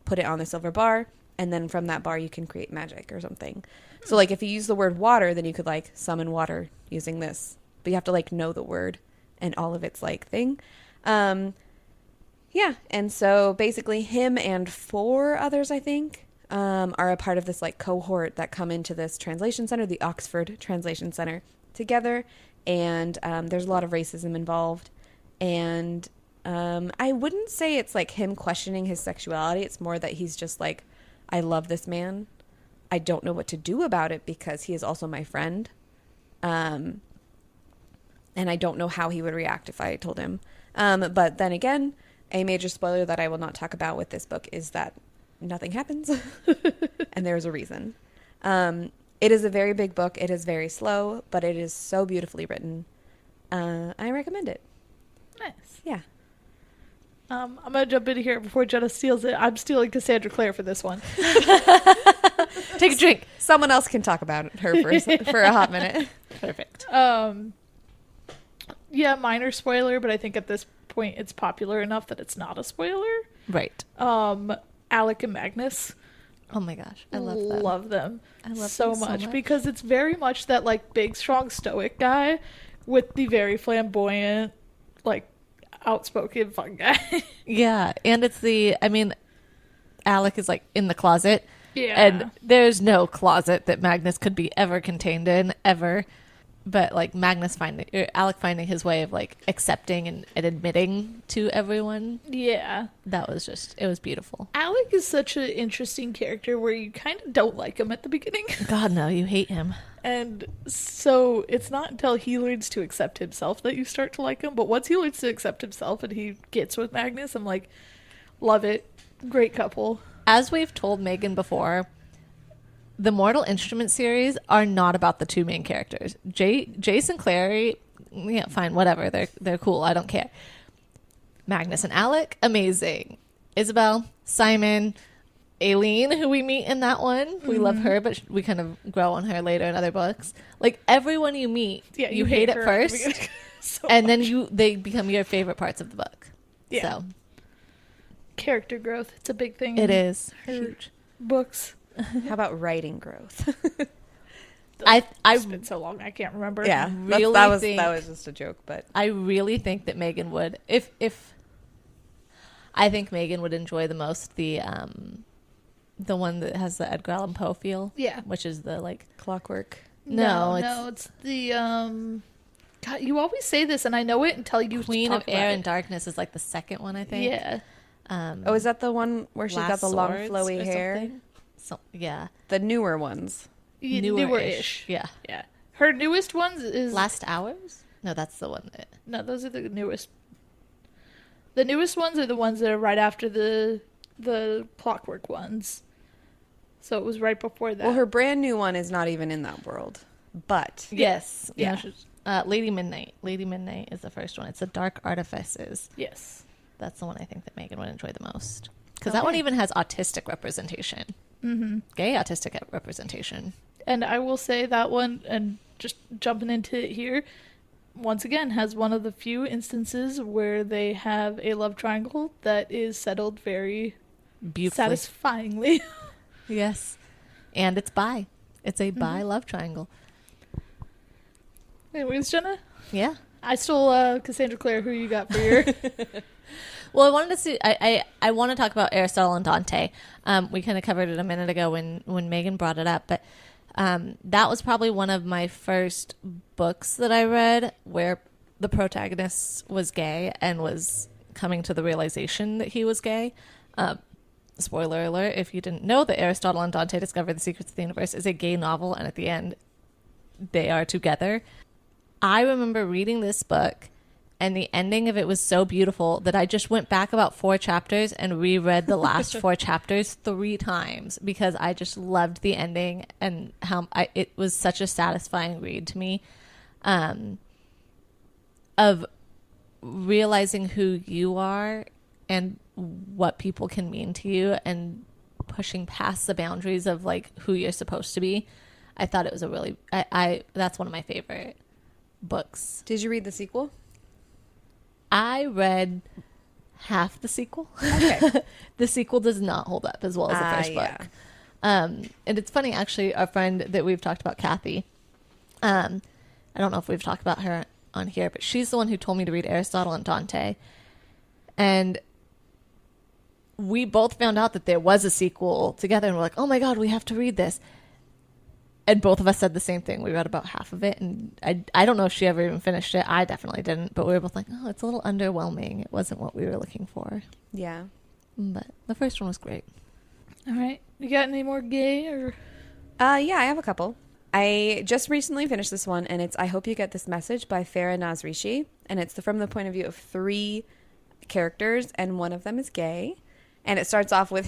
put it on the silver bar. And then from that bar, you can create magic or something. So like if you use the word water, then you could like summon water using this, but you have to like know the word and all of its like thing. Yeah, and so basically him and 4 others, I think, are a part of this like cohort that come into this translation center, the Oxford Translation Center, together, and there's a lot of racism involved, and I wouldn't say it's like him questioning his sexuality. It's more that he's just like, I love this man. I don't know what to do about it because he is also my friend. And I don't know how he would react if I told him. But then again, a major spoiler that I will not talk about with this book is that nothing happens. And there's a reason. It is a very big book. It is very slow, but it is so beautifully written. I recommend it. Nice. Yeah. I'm going to jump in here before Jenna steals it. I'm stealing Cassandra Clare for this one. Take a drink. Someone else can talk about her for a hot minute. Perfect. Yeah, minor spoiler, but I think at this point it's popular enough that it's not a spoiler. Right. Alec and Magnus. Oh my gosh. I love them. Love them. I love so them so much much. because it's very much that like big, strong, stoic guy with the very flamboyant, like outspoken, fun guy. Yeah. And it's Alec is like in the closet. Yeah. And there's no closet that Magnus could be ever contained in, ever. But like Alec finding his way of like accepting and admitting to everyone. Yeah. It was beautiful. Alec is such an interesting character where you kind of don't like him at the beginning. God, no, you hate him. And so it's not until he learns to accept himself that you start to like him. But once he learns to accept himself and he gets with Magnus, I'm like, love it. Great couple. As we've told Megan before, the Mortal Instrument series are not about the 2 main characters. Jace and Clary, yeah, fine, whatever. They're cool. I don't care. Magnus and Alec, amazing. Isabel, Simon, Aileen, who we meet in that one. We love her, but we kind of grow on her later in other books. Like everyone you meet, Yeah, you hate at her first, so and much. then they become your favorite parts of the book. Yeah. So Character growth. It's a big thing. it is her huge. books. How about writing growth? It's been so long I can't remember. Yeah, really that was think- just a joke, but I really think that Megan would, if I think Megan would enjoy the most the one that has the Edgar Allan Poe feel. Yeah. Which is the like Clockwork. No, it's the God, you always say this and I know it until you Queen talk of about Air it. and Darkness is like the second one, I think. Yeah. Oh, is that the one where she's got Last the long Swords flowy or hair? something? So yeah. The newer ones. Newer-ish. Yeah. Yeah. Her newest ones is Last Hours? No, that's the one that No, those are the newest. The newest ones are the ones that are right after the Clockwork ones. So it was right before that. Well, her brand new one is not even in that world. But Yes. Yeah. No, she's- Lady Midnight. Lady Midnight is the first one. It's the Dark Artifices. Yes. That's the one I think that Megan would enjoy the most. Because that one even has autistic representation. Mm-hmm. Gay autistic representation. And I will say that one, and just jumping into it here, once again, has one of the few instances where they have a love triangle that is settled very Beautifully. satisfyingly. Yes. And it's bi. It's a bi love triangle. Anyways, Jenna, Yeah. I stole Cassandra Clare. Who you got for your... Well, I wanted to see. I want to talk about Aristotle and Dante. We kind of covered it a minute ago when Megan brought it up, but that was probably one of my first books that I read where the protagonist was gay and was coming to the realization that he was gay. Spoiler alert: if you didn't know that Aristotle and Dante Discover the Secrets of the Universe is a gay novel, and at the end they are together. I remember reading this book. And the ending of it was so beautiful that I just went back about 4 chapters and reread the last 4 chapters 3 times because I just loved the ending and how it was such a satisfying read to me, of realizing who you are and what people can mean to you and pushing past the boundaries of like who you're supposed to be. I thought it was a really that's one of my favorite books. did you read the sequel? I read half the sequel. Okay. The sequel does not hold up as well as the first book. Yeah. And it's funny, actually, our friend that we've talked about, Kathy, I don't know if we've talked about her on here, but she's the one who told me to read Aristotle and Dante. And we both found out that there was a sequel together, and we're like, oh my God, we have to read this. And both of us said the same thing. We read about half of it, and I don't know if she ever even finished it. I definitely didn't, but we were both like, oh, it's a little underwhelming. It wasn't what we were looking for. Yeah. But the first one was great. All right. You got any more gay or? Yeah, I have a couple. I just recently finished this one, and it's I Hope You Get This Message by Farah Nasrishi, and it's from the point of view of 3 characters, and one of them is gay, and it starts off with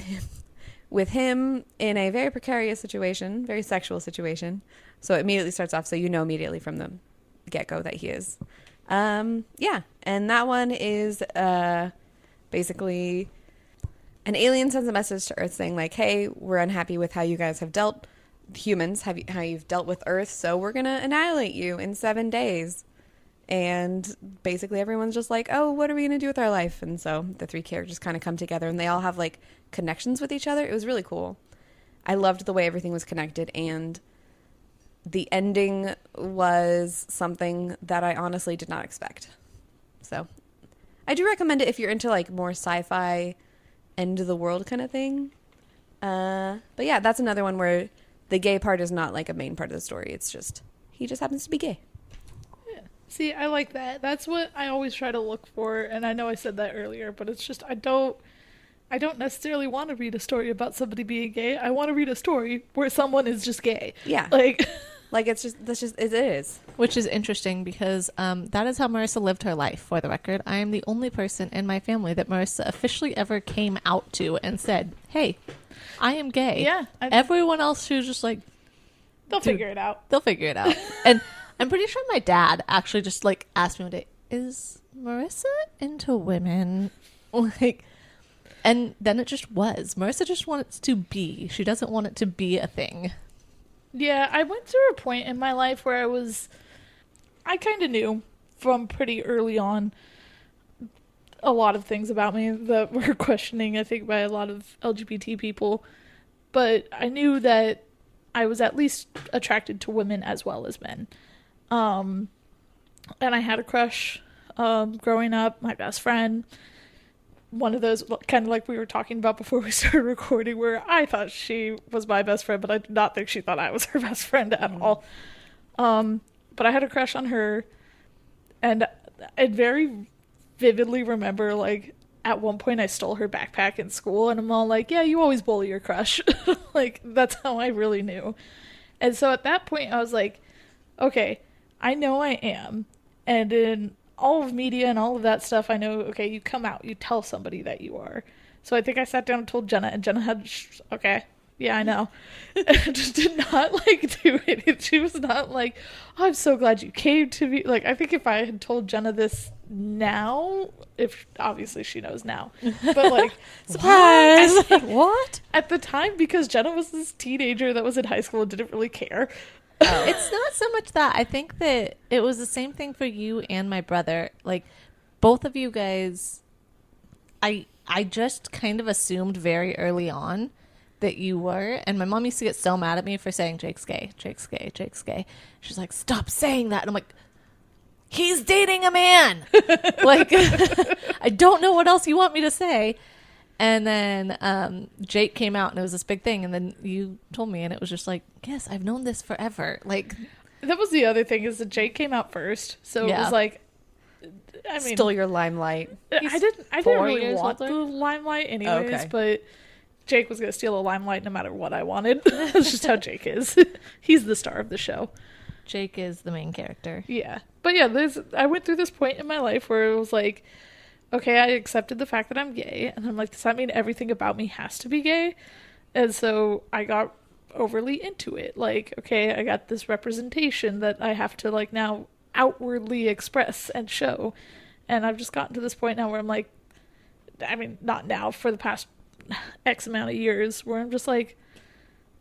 him in a very precarious situation, very sexual situation. So it immediately starts off, so you know immediately from the get-go that he is. Yeah, and that one is basically an alien sends a message to Earth saying, like, hey, we're unhappy with how you guys have dealt, humans, how you've dealt with Earth, so we're going to annihilate you in 7 days. And basically everyone's just like, oh, what are we going to do with our life? And so the 3 characters kind of come together, and they all have, like, connections with each other. It was really cool. I loved the way everything was connected, and the ending was something that I honestly did not expect. So I do recommend it if you're into, like, more sci-fi, end of the world kind of thing. But yeah, that's another one where the gay part is not, like, a main part of the story. It's just, he just happens to be gay. See, I like that. That's what I always try to look for, and I know I said that earlier, but it's just I don't necessarily want to read a story about somebody being gay. I want to read a story where someone is just gay. Yeah. Like It is. Which is interesting because that is how Marissa lived her life, for the record. I am the only person in my family that Marissa officially ever came out to and said, hey, I am gay. Yeah. Everyone else, she was just like, they'll figure it out. They'll figure it out. And I'm pretty sure my dad actually just, like, asked me one day, is Marissa into women? Like, and then it just was. Marissa just wants to be. She doesn't want it to be a thing. Yeah, I went through a point in my life where I kind of knew from pretty early on a lot of things about me that were questioning, I think, by a lot of LGBT people. But I knew that I was at least attracted to women as well as men. And I had a crush growing up, my best friend. One of those, kind of like we were talking about before we started recording, where I thought she was my best friend, but I did not think she thought I was her best friend at all. But I had a crush on her, and I very vividly remember, like, at one point I stole her backpack in school, and I'm all like, yeah, you always bully your crush. Like, that's how I really knew. And so at that point I was like, okay, I know I am. And in all of media and all of that stuff, I know, okay, you come out, you tell somebody that you are. So I think I sat down and told Jenna, and Jenna had, okay, yeah, I know. And just did not, like, do it. She was not like, oh, I'm so glad you came to me. Like, I think if I had told Jenna this now, if obviously she knows now, but, like, surprise! What? At the time, because Jenna was this teenager that was in high school and didn't really care. Oh. It's not so much that. I think that it was the same thing for you and my brother. Like, both of you guys, I just kind of assumed very early on that you were. And my mom used to get so mad at me for saying, Jake's gay, Jake's gay, Jake's gay. She's like, stop saying that. And I'm like, he's dating a man. Like, I don't know what else you want me to say. And then Jake came out, and it was this big thing. And then you told me, and it was just like, yes, I've known this forever. Like, that was the other thing, is that Jake came out first. So it was like, I mean, stole your limelight. I didn't really want the limelight anyways, okay. But Jake was going to steal the limelight no matter what I wanted. That's just how Jake is. He's the star of the show. Jake is the main character. Yeah. But yeah, I went through this point in my life where it was like, okay, I accepted the fact that I'm gay, and I'm like, does that mean everything about me has to be gay? And so I got overly into it. Like, okay, I got this representation that I have to, like, now outwardly express and show. And I've just gotten to this point now where I'm like, I mean, not now, for the past X amount of years, where I'm just like,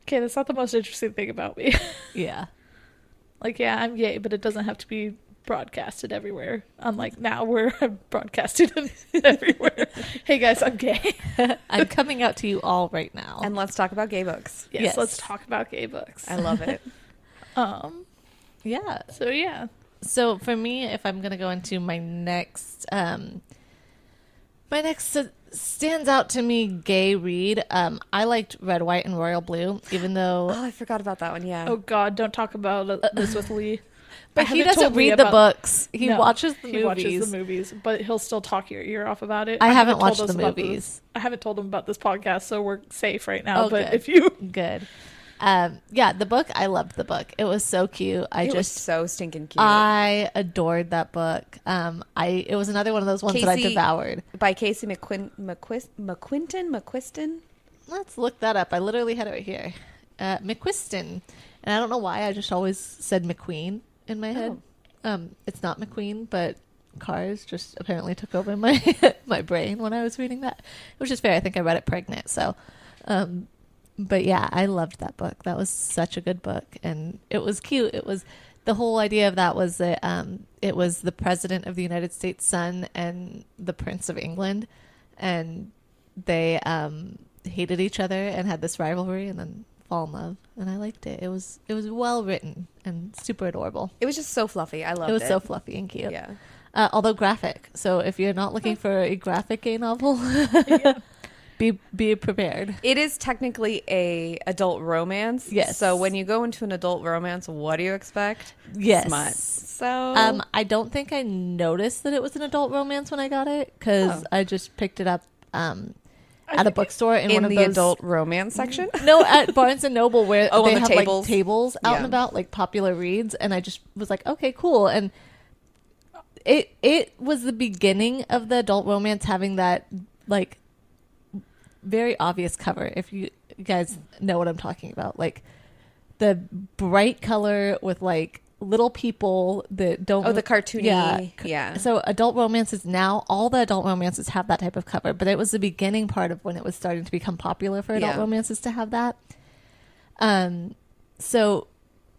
okay, that's not the most interesting thing about me. Yeah. Like, yeah, I'm gay, but it doesn't have to be broadcasted everywhere. Unlike now, where I'm broadcasted everywhere. Hey guys, I'm gay. I'm coming out to you all right now. And let's talk about gay books. Yes, let's talk about gay books. I love it. Yeah. So yeah, So for me, if I'm gonna go into my next stands out to me gay read. I liked Red, White, and Royal Blue, even though Oh, I forgot about that one. Yeah. Oh God, don't talk about this with Lee. but I he haven't doesn't told Lee read the about- books. He No, watches the he movies. watches the movies, but he'll still talk your ear off about it. I haven't told watched us the about movies. I haven't told him about this podcast, so we're safe right now. Oh, but good. if you Good. Yeah, the book. I loved the book. It was so cute. It was so stinking cute. I adored that book. It was another one of those ones that I Casey- devoured. By Casey McQuiston. Let's look that up. I literally had it right here. McQuiston. And I don't know why. I just always said McQueen in my head. It's not McQueen, but Cars just apparently took over my my brain when I was reading that. Which is fair. I think I read it pregnant. So, but yeah, I loved that book. That was such a good book. And it was cute. It was... The whole idea of that was that it was the President of the United States' son and the Prince of England. And they hated each other and had this rivalry and then fall in love. And I liked it. It was well written and super adorable. It was just so fluffy. I loved it. It was so fluffy and cute. Yeah. Although graphic. So if you're not looking for a graphic gay novel, be prepared. It is technically a adult romance. Yes. So when you go into an adult romance, what do you expect? Yes. Smut. So I don't think I noticed that it was an adult romance when I got it because I just picked it up at a bookstore in one of the those adult romance section. No, at Barnes and Noble where Oh, they on the have tables. like tables out Yeah. and about, like popular reads, and I just was like, okay, cool. And it was the beginning of the adult romance having that like very obvious cover. If you guys know what I'm talking about, like the bright color with like little people that don't. Oh, the cartoony. Yeah. So adult romances now, all the adult romances have that type of cover, but it was the beginning part of when it was starting to become popular for adult romances to have that. So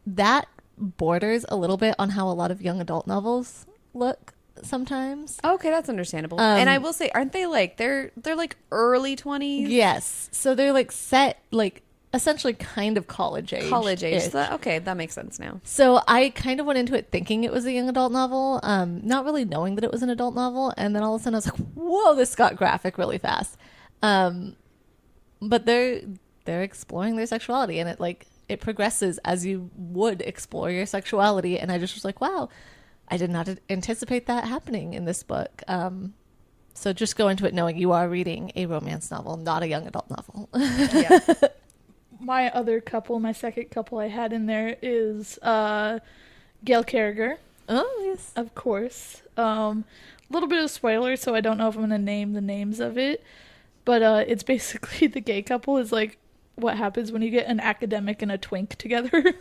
that borders a little bit on how a lot of young adult novels look sometimes. Okay, that's understandable. And I will say, aren't they like they're like early 20s? Yes. So they're like set like essentially kind of college age. So okay, that makes sense now. So I kind of went into it thinking it was a young adult novel, not really knowing that it was an adult novel, and then all of a sudden I was like, "Whoa, this got graphic really fast." But they're exploring their sexuality, and it progresses as you would explore your sexuality, and I just was like, "Wow, I did not anticipate that happening in this book." So just go into it knowing you are reading a romance novel, not a young adult novel. Yeah. my second couple I had in there is Gail Carriger, Oh yes. of course. A little bit of spoiler, so I don't know if I'm going to name the names of it, but it's basically the gay couple is like what happens when you get an academic and a twink together.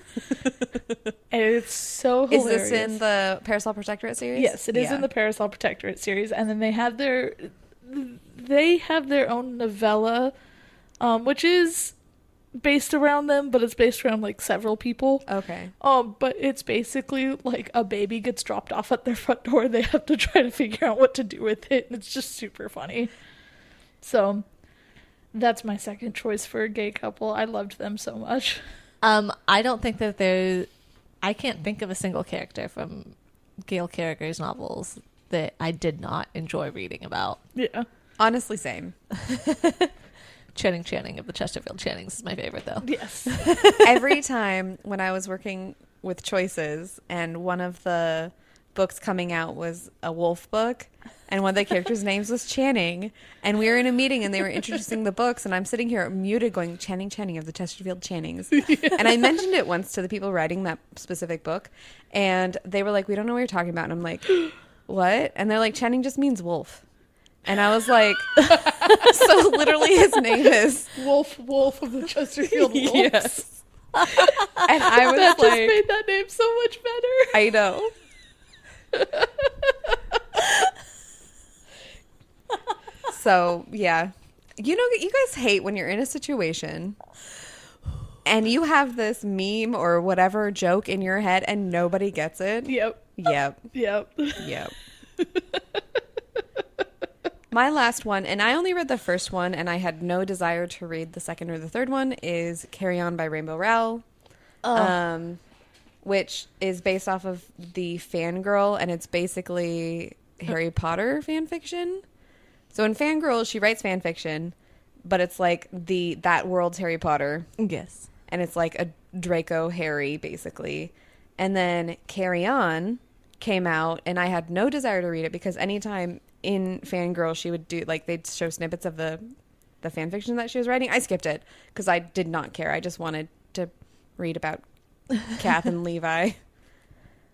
And it's so hilarious. Is this in the Parasol Protectorate series? Yes, it is in the Parasol Protectorate series, and then they have their own novella, which is based around them, but it's based around like several people. Okay. But it's basically like a baby gets dropped off at their front door. They have to try to figure out what to do with it, and it's just super funny. So that's my second choice for a gay couple. I loved them so much. I don't think that I can't think of a single character from Gail Carriger's novels that I did not enjoy reading about. Yeah. Honestly, same. Channing of the Chesterfield Channings is my favorite, though. Yes. Every time when I was working with choices and one of the books coming out was a wolf book and one of the characters' names was Channing, and we were in a meeting and they were introducing the books, and I'm sitting here muted going, Channing of the Chesterfield Channings. Yeah. And I mentioned it once to the people writing that specific book, and they were like, we don't know what you're talking about. And I'm like, what? And they're like, Channing just means wolf. And I was like, so literally his name is Wolf of the Chesterfield Wolves. Yes. And I was That like, just made that name so much better. I know. So, yeah. You know, you guys hate when you're in a situation and you have this meme or whatever joke in your head and nobody gets it. Yep. Yep. My last one, and I only read the first one and I had no desire to read the second or the third one, is Carry On by Rainbow Rowell. which is based off of the Fangirl, and it's basically Harry Potter fan fiction. So in Fangirl, she writes fan fiction, but it's like that world's Harry Potter. Yes. And it's like a Draco Harry, basically. And then Carry On came out, and I had no desire to read it because anytime in Fangirl she would do, like, they'd show snippets of the fan fiction that she was writing. I skipped it because I did not care. I just wanted to read about Kath and Levi.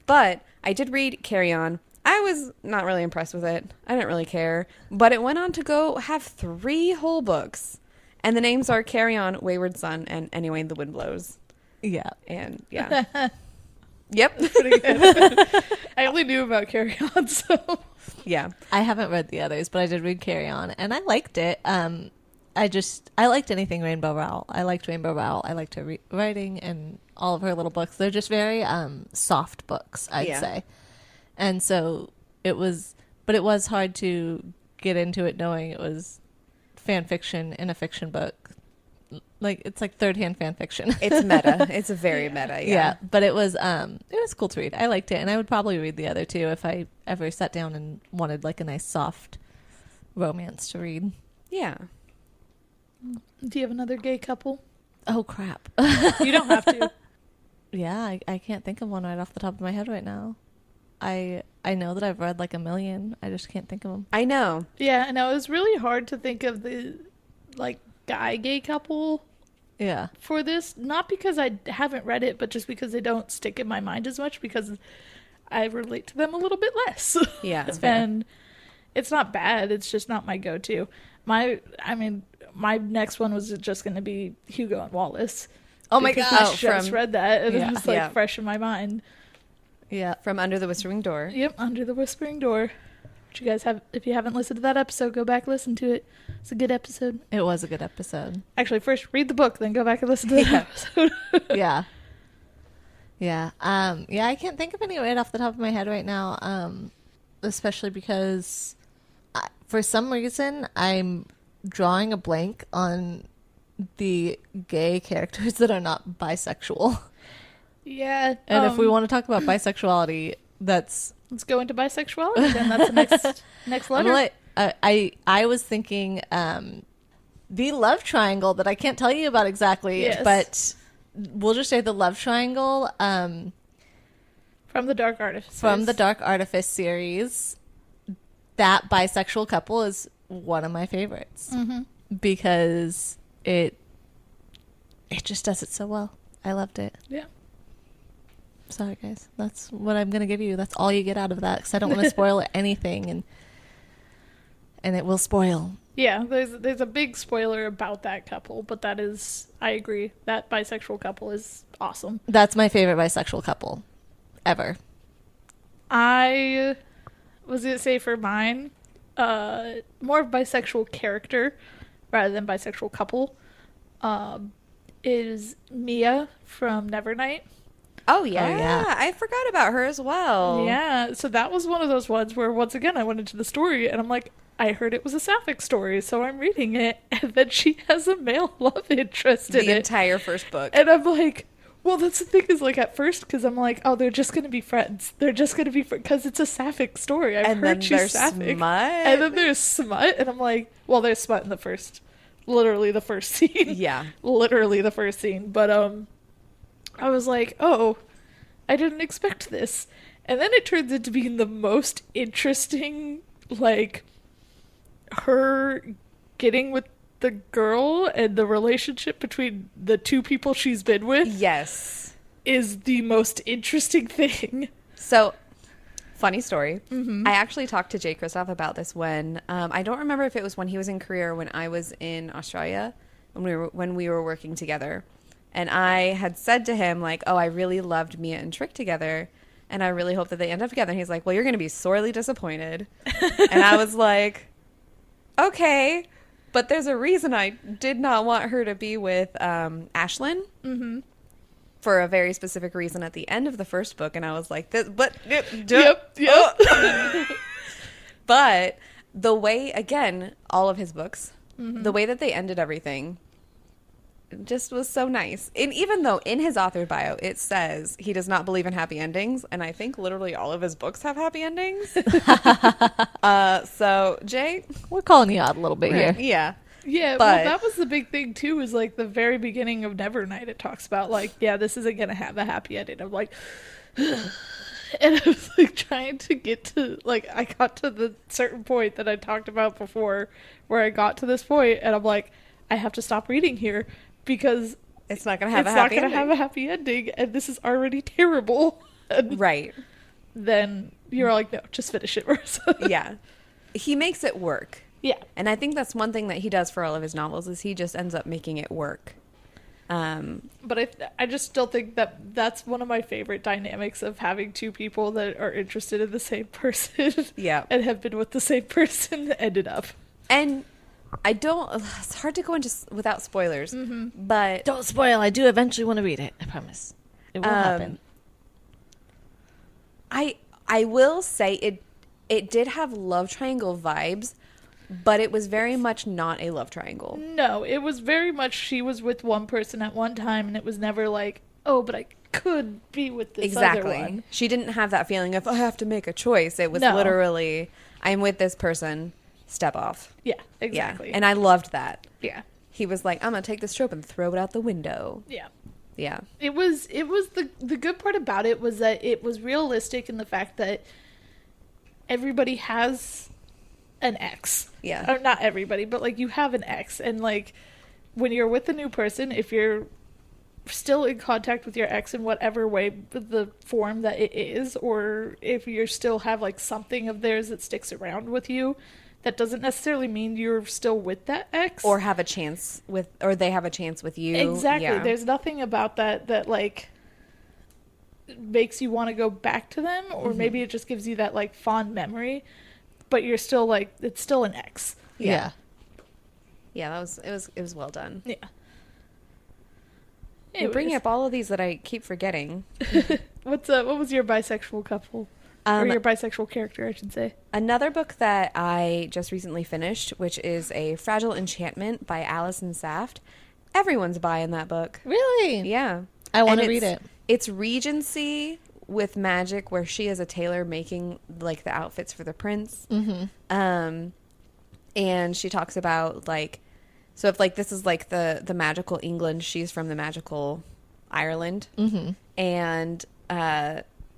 But I did read Carry On. I was not really impressed with it. I didn't really care. But it went on to go have 3 whole books. And the names are Carry On, Wayward Son, and Anyway the Wind Blows. Yeah. And yeah. Yep. Pretty good. I only knew about Carry On, so. Yeah. I haven't read the others, but I did read Carry On, and I liked it. I liked anything Rainbow Rowell. I liked Rainbow Rowell. I liked her writing and all of her little books. They're just very soft books, I'd say. And so it was hard to get into it knowing it was fan fiction in a fiction book. Like, it's like third-hand fan fiction. It's meta. It's a very meta, yeah. But it was cool to read. I liked it, and I would probably read the other two if I ever sat down and wanted like a nice soft romance to read. Yeah. Do you have another gay couple? Oh, crap. You don't have to. Yeah, I can't think of one right off the top of my head right now. I know that I've read like a million. I just can't think of them. I know. Yeah, and it was really hard to think of the, like, guy gay couple Yeah. for this. Not because I haven't read it, but just because they don't stick in my mind as much because I relate to them a little bit less. Yeah, it's fair. And it's not bad. It's just not my go-to. My next one was just going to be Hugo and Wallace. Oh my because God. I just read that, and it was like Yeah. fresh in my mind. Yeah. From Under the Whispering Door. Yep, Under the Whispering Door. Which you guys have, if you haven't listened to that episode, go back, listen to it. It's a good episode. It was a good episode. Actually, first read the book, then go back and listen to the episode. Yeah. Yeah. I can't think of any right off the top of my head right now. Especially because for some reason I'm drawing a blank on the gay characters that are not bisexual. Yeah. And if we want to talk about bisexuality, let's go into bisexuality, then that's the next letter. I was thinking the love triangle that I can't tell you about exactly, Yes. but we'll just say the love triangle From the Dark Artifice. from the Dark Artifice series. That bisexual couple is one of my favorites because it just does it so well. I loved it. Yeah. Sorry, guys. That's what I'm going to give you. That's all you get out of that because I don't want to spoil anything, and it will spoil. Yeah, there's a big spoiler about that couple, but that is, I agree, that bisexual couple is awesome. That's my favorite bisexual couple ever. I was going to say for mine, more of bisexual character rather than bisexual couple, is Mia from Nevernight. Oh yeah. yeah. I forgot about her as well. Yeah, so that was one of those ones where, once again, I went into the story, and I'm like, I heard it was a sapphic story, so I'm reading it, and then she has a male love interest in The it. entire first book. And I'm like, well, that's the thing is, like, at first, because I'm like, oh, they're just going to be friends. They're just going to be because it's a sapphic story. I've and heard then she's there's sapphic. smut. And then there's smut, and I'm like, well, there's smut in literally the first scene. Yeah. Literally the first scene. But I was like, oh, I didn't expect this. And then it turns into being the most interesting, like, her getting with the girl and the relationship between the two people she's been with Yes. is the most interesting thing. So, funny story. I actually talked to Jay Kristoff about this when I don't remember if it was when he was in Korea or when I was in Australia when we were working together. And I had said to him, like, oh, I really loved Mia and Trick together, and I really hope that they end up together. And he's like, well, you're going to be sorely disappointed. And I was like, okay, but there's a reason I did not want her to be with Ashlyn. For a very specific reason at the end of the first book. And I was like, Yep. But the way, again, all of his books, the way that they ended everything just was so nice. And even though in his author bio it says he does not believe in happy endings, and I think literally all of his books have happy endings. So Jay, We're calling you out a little bit here. yeah. Yeah, But- well, that was the big thing too. Is like the very beginning of Nevernight. It talks about like, yeah, this isn't gonna have a happy ending. I'm like, and I was like trying to get to like, I got to the certain point that I talked about before, where I got to this point, and I'm like, I have to stop reading here because It's not going to have it's a not happy gonna ending. have a happy ending, and this is already terrible. And Right. then you're like, no, just finish it, Marissa. Yeah. He makes it work. Yeah. And I think that's one thing that he does for all of his novels is he just ends up making it work. But I just still think that that's one of my favorite dynamics of having two people that are interested in the same person. Yeah. And have been with the same person that ended up. And I don't, it's hard to go into without spoilers, but Don't spoil. I do eventually want to read it. I promise. It will happen. I will say it did have love triangle vibes, but it was very much not a love triangle. No, it was very much she was with one person at one time, and it was never like, oh, but I could be with this other one. She didn't have that feeling of I have to make a choice. It was No. literally I'm with this person, step off. Yeah, exactly. Yeah. And I loved that. yeah. He was like, I'm gonna take this trope and throw it out the window. Yeah. Yeah. It was the good part about it was that it was realistic in the fact that everybody has an ex. Yeah. Or not everybody, but like you have an ex, and like when you're with a new person, if you're still in contact with your ex in whatever way, the form that it is, or if you still have like something of theirs that sticks around with you, that doesn't necessarily mean you're still with that ex. Or have a chance with, or they have a chance with you. Exactly. Yeah. There's nothing about that like makes you want to go back to them, or maybe it just gives you that like fond memory, but you're still like, it's still an ex. Yeah. Yeah, it was well done. Yeah. You're bringing Anyways, up all of these that I keep forgetting. what was your bisexual couple? Or your bisexual character, I should say. Another book that I just recently finished, which is A Fragile Enchantment by Alison Saft. Everyone's buying that book. Really? Yeah. I want to And read it. It's Regency with magic, where she is a tailor making like the outfits for the prince. Mm-hmm. And she talks about like, so if like this is like the magical England, she's from the magical Ireland. Mm-hmm. And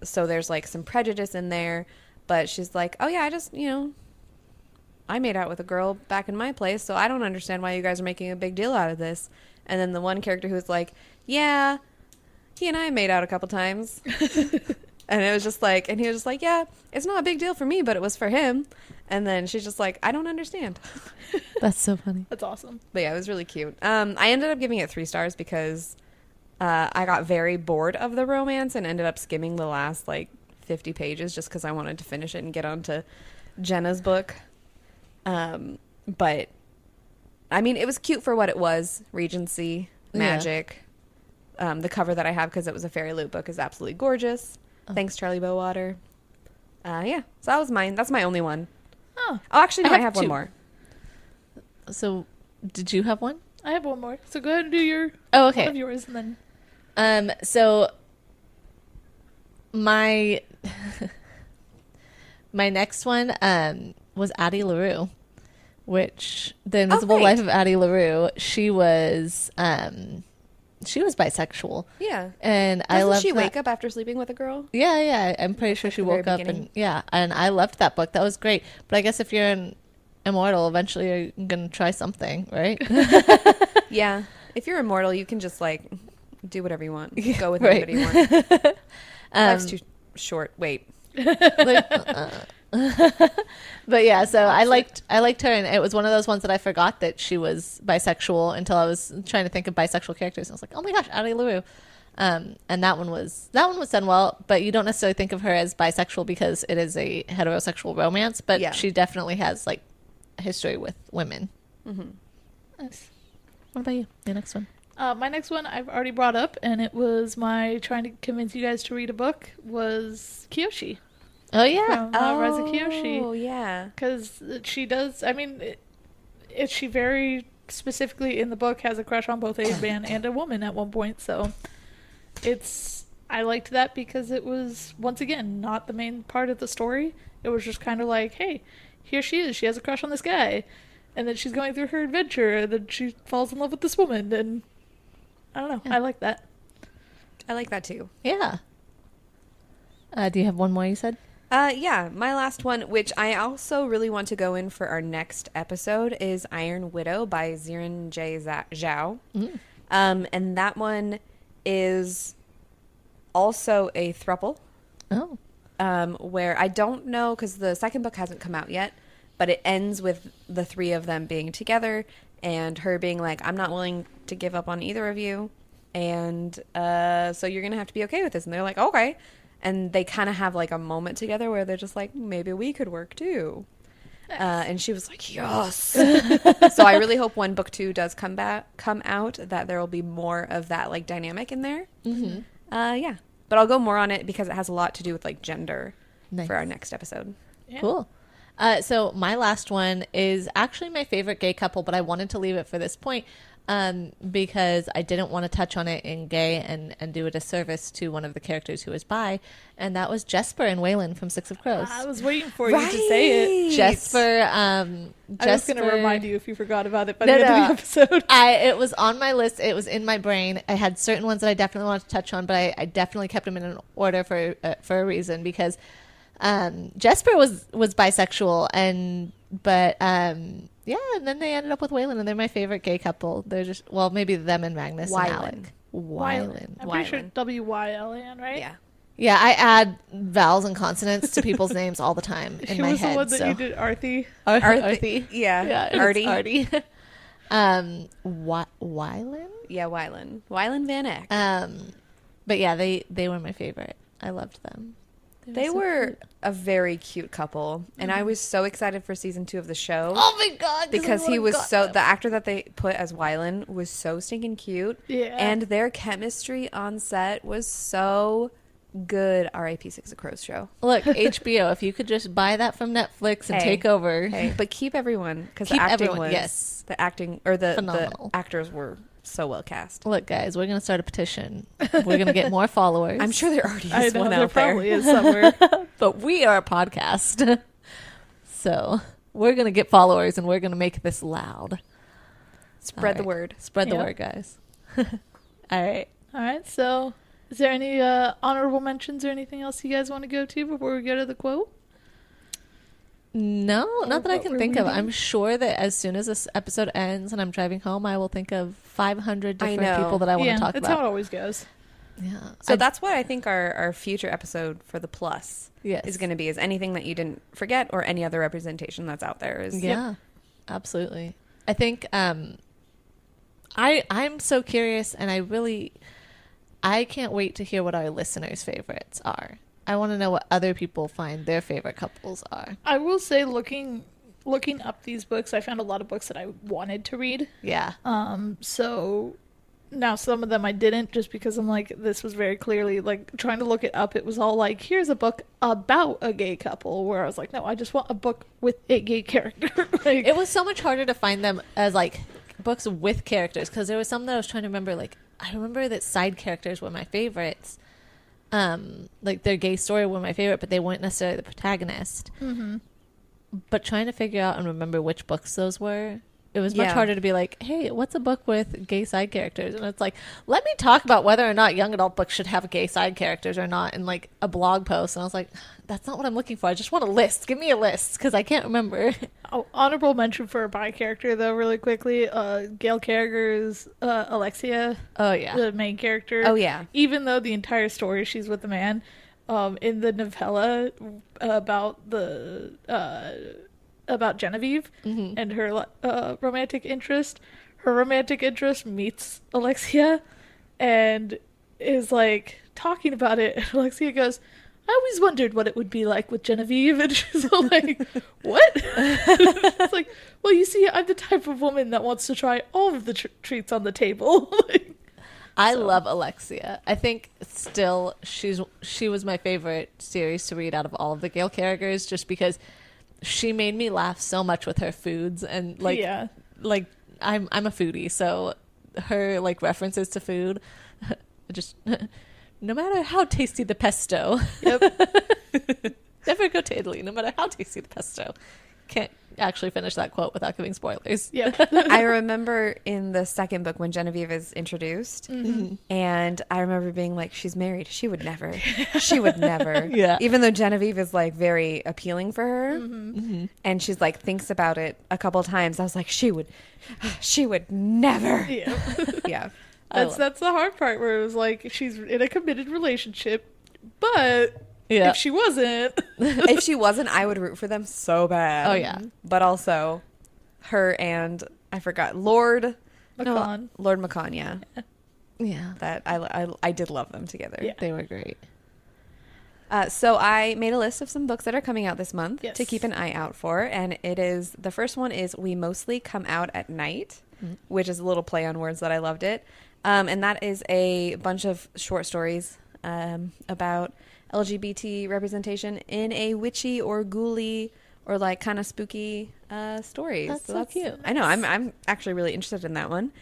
so there's like some prejudice in there, but she's like, oh yeah, I just, I made out with a girl back in my place, so I don't understand why you guys are making a big deal out of this. And then the one character who's like, yeah, he and I made out a couple times. And it was just like, and he was just like, yeah, it's not a big deal for me, but it was for him. And then she's just like, I don't understand. That's so funny. That's awesome. But yeah, it was really cute. I ended up giving it 3 stars because I got very bored of the romance and ended up skimming the last like 50 pages just because I wanted to finish it and get on to Jenna's book. But I mean, it was cute for what it was. Regency, magic. The cover that I have, because it was a fairy loot book, is absolutely gorgeous. Thanks, Charlie Bowater. Yeah, so that was mine. That's my only one. Oh, Oh, actually, no, I have one 2. more. So, did you have one? I have one more. So go ahead and do your Oh, one okay. of yours, and then So my my next one was Addie LaRue, which The Invisible right. Life of Addie LaRue. She was bisexual. Yeah. And I Doesn't loved she that. wake up after sleeping with a girl? Yeah. I'm pretty sure she the very woke up beginning. and I loved that book. That was great. But I guess if you're an immortal, eventually you're gonna try something, right? Yeah. If you're immortal, you can just like do whatever you want. Go with Right. anybody you want. Life's too short. Wait. But yeah, so I liked her, and it was one of those ones that I forgot that she was bisexual until I was trying to think of bisexual characters, and I was like, oh my gosh, Addie LaRue. And that one was done well, but you don't necessarily think of her as bisexual because it is a heterosexual romance, but Yeah. she definitely has like a history with women. nice. What about you? Your next one? My next one I've already brought up, and it was my trying to convince you guys to read a book, was Kiyoshi. Oh yeah. From Reza Kiyoshi. Oh, yeah. Because she does, I mean, is she very specifically in the book has a crush on both a man and a woman at one point. So I liked that because it was, once again, not the main part of the story. It was just kind of like, hey, here she is. She has a crush on this guy. And then she's going through her adventure. And then she falls in love with this woman. And I don't know. Yeah. I like that. I like that too. Yeah. Do you have one more you said? Yeah, my last one, which I also really want to go in for our next episode, is Iron Widow by Ziran J. Zhao. And that one is also a throuple. Oh. Where I don't know, because the second book hasn't come out yet, but it ends with the three of them being together and her being like, I'm not willing to give up on either of you. And so you're going to have to be okay with this. And they're like, okay. And they kind of have like a moment together where they're just like, maybe we could work too. And she was like, yes. So I really hope when book 2 does come out, that there will be more of that like dynamic in there. Mm-hmm. Yeah. But I'll go more on it because it has a lot to do with like gender Nice. for our next episode. Yeah. Cool. So my last one is actually my favorite gay couple, but I wanted to leave it for this point because I didn't want to touch on it in gay and do a disservice to one of the characters who was bi, and that was Jesper and Waylon from Six of Crows. I was waiting for you to say it. Jesper. I was going to remind you if you forgot about it by No, the end of the episode. It was on my list. It was in my brain. I had certain ones that I definitely wanted to touch on, but I definitely kept them in an order for a reason, because Jesper was bisexual, but yeah, and then they ended up with Waylon, and they're my favorite gay couple. They're just, well, maybe them and Magnus and Alec. Wylan. I'm pretty sure W-Y-L-A-N, right? Yeah. Yeah, I add vowels and consonants to people's names all the time in my head. Who was the one that you did, Arthie? Arthie. Yeah. Artie. Wylan? Yeah, Wylan. Wylan Van Eck. But yeah, they were my favorite. I loved them. They so were cute. a very cute couple, and I was so excited for season 2 of the show. Oh my god! Because he was the actor that they put as Wylan was so stinking cute. Yeah. And their chemistry on set was so good. R.I.P. Six of Crows show. Look, HBO, if you could just buy that from Netflix and take over. Hey, but keep everyone, because the Keep acting everyone, was yes. the acting or the Phenomenal. actors were so well cast. Look, guys, we're gonna start a petition. We're gonna get more followers. I'm sure there already I is know, one there out there. probably is somewhere. But we are a podcast, so we're gonna get followers and we're gonna make this loud. Spread the All right. word. Spread the Yep. word, guys. All right. All right, so is there any honorable mentions or anything else you guys want to go to before we go to the quote? No, not that I what can we're think of. reading? I'm sure that as soon as this episode ends and I'm driving home, I will think of 500 I different know. people that I want Yeah, to talk that's how it about. always goes. Yeah. So that's what I think our future episode for the plus Yes. is going to be, is anything that you didn't forget or any other representation that's out there. Is Yeah, absolutely. I think I'm so curious, and I can't wait to hear what our listeners' favorites are. I want to know what other people find their favorite couples are. I will say, looking up these books, I found a lot of books that I wanted to read. Yeah. So now some of them I didn't, just because I'm like, this was very clearly like trying to look it up. It was all like, here's a book about a gay couple, where I was like, no, I just want a book with a gay character. Like, It was so much harder to find them as like books with characters, because there was some that I was trying to remember. Like, I remember that side characters were my favorites. Like their gay story were my favorite, but they weren't necessarily the protagonist. mm-hmm. But trying to figure out and remember which books those were, it was much Yeah. harder to be like, hey, what's a book with gay side characters? And it's like, let me talk about whether or not young adult books should have gay side characters or not in like a blog post. And I was like, that's not what I'm looking for. I just want a list. Give me a list, because I can't remember. Oh, honorable mention for a bi character though, really quickly. Gail Carriger's Alexia, Oh, yeah. the main character. Oh, yeah. Even though the entire story she's with a man, in the novella about Genevieve Mm-hmm. and her romantic interest, her romantic interest meets Alexia and is like talking about it, and Alexia goes, I always wondered what it would be like with Genevieve. And she's all like, what? It's like, well, you see, I'm the type of woman that wants to try all of the treats on the table. Like, I love Alexia. I think still she was my favorite series to read out of all of the Gail characters, just because she made me laugh so much with her foods and like yeah. like I'm a foodie, so her like references to food, just no matter how tasty the pesto. Yep. Never go to Italy, no matter how tasty the pesto. Can't actually finish that quote without giving spoilers. Yep. I remember in the second book when Genevieve is introduced, and I remember being like, she's married. She would never. She would never. Yeah. Even though Genevieve is like very appealing for her, and she's like thinks about it a couple times. I was like, she would never. Yeah. Yeah. That's the hard part, where it was like she's in a committed relationship, but Yeah. if she wasn't, If she wasn't, I would root for them so bad. Oh, yeah. But also, her and I forgot Lord McCon. Lord McCon. Yeah. Yeah. That I did love them together. Yeah. They were great. So I made a list of some books that are coming out this month Yes. to keep an eye out for, and the first one is We Mostly Come Out at Night, which is a little play on words that I loved it, and that is a bunch of short stories about LGBT representation in a witchy or ghouly or like kind of spooky stories. That's so cute. I know. I'm actually really interested in that one.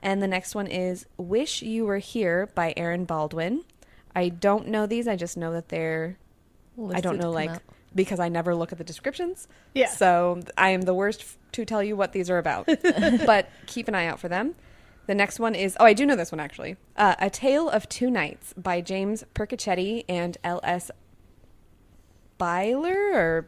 And the next one is Wish You Were Here by Erin Baldwin. I don't know these. I just know that they're, I don't Listed know, to like, come out. because I never look at the descriptions. Yeah. So I am the worst to tell you what these are about. But keep an eye out for them. The next one is, I do know this one actually. A Tale of Two Nights by James Percachetti and L.S. Byler, or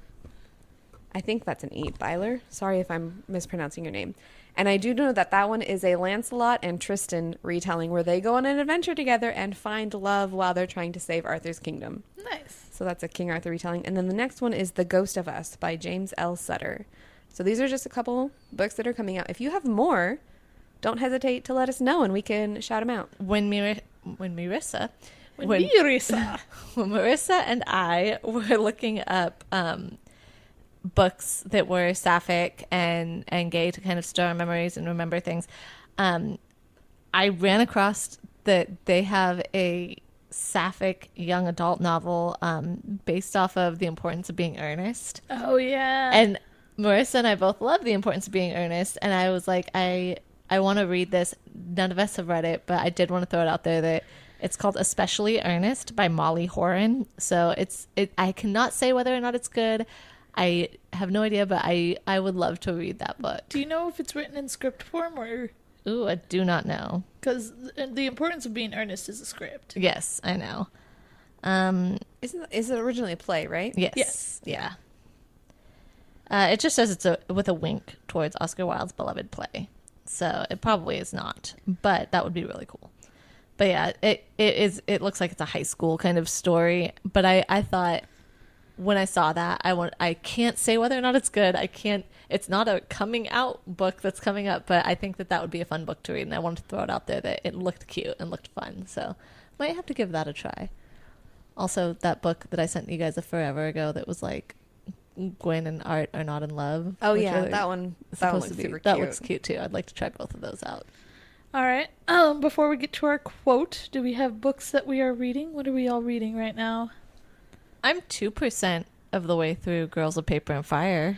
I think that's an E. Byler. Sorry if I'm mispronouncing your name. And I do know that one is a Lancelot and Tristan retelling where they go on an adventure together and find love while they're trying to save Arthur's kingdom. Nice. So that's a King Arthur retelling. And then the next one is The Ghost of Us by James L. Sutter. So these are just a couple books that are coming out. If you have more, don't hesitate to let us know and we can shout them out. When Marissa Marissa. when Marissa and I were looking up books that were sapphic and gay to kind of stir our memories and remember things, I ran across that they have a sapphic young adult novel based off of The Importance of Being Earnest. Oh yeah. And Marissa and I both love The Importance of Being Earnest, and I was like, I want to read this. None of us have read it, but I did want to throw it out there that it's called Especially Earnest by Molly Horan. So I cannot say whether or not it's good. I have no idea, but I would love to read that book. Do you know if it's written in script form, or Ooh, I do not know. because The Importance of Being Earnest is a script? Yes, I know. Is it originally a play, right? Yes. Yes. Yeah. It just says it's with a wink towards Oscar Wilde's beloved play. So it probably is not, but that would be really cool. But yeah, it looks like it's a high school kind of story, but I thought when I saw that, I can't say whether or not it's good. It's not a coming out book that's coming up, but I think that would be a fun book to read, and I wanted to throw it out there that it looked cute and looked fun. So might have to give that a try. Also, that book that I sent you guys forever ago that was like Gwen and Art Are Not in Love. Oh which yeah, are that one supposed looks to be- super cute. That looks cute too. I'd like to try both of those out. All right. Before we get to our quote, do we have books that we are reading? What are we all reading right now? I'm 2% of the way through Girls of Paper and Fire.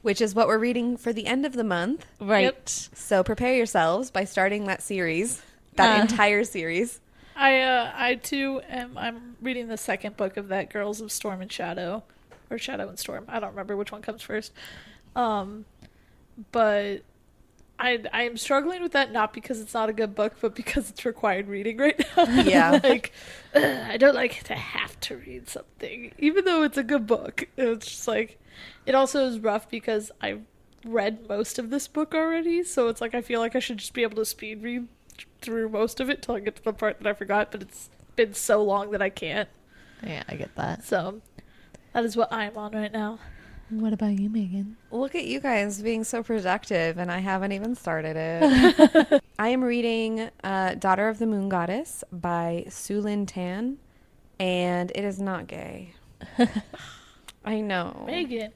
Which is what we're reading for the end of the month. Right. Yep. So prepare yourselves by starting that series, that entire series. I too I'm reading the second book of that, Girls of Storm and Shadow, or Shadow and Storm. I don't remember which one comes first. But I am struggling with that, not because it's not a good book, but because it's required reading right now. Yeah. Like, I don't like to have to read something, even though it's a good book. It's just like, it also is rough because I read most of this book already, so it's like I feel like I should just be able to speed read through most of it till I get to the part that I forgot, but it's been so long that I can't. Yeah, I get that. So that is what I'm on right now. What about you, Megan? Look at you guys being so productive, and I haven't even started it. I am reading Daughter of the Moon Goddess by Sulin Tan, and it is not gay. I know. Megan.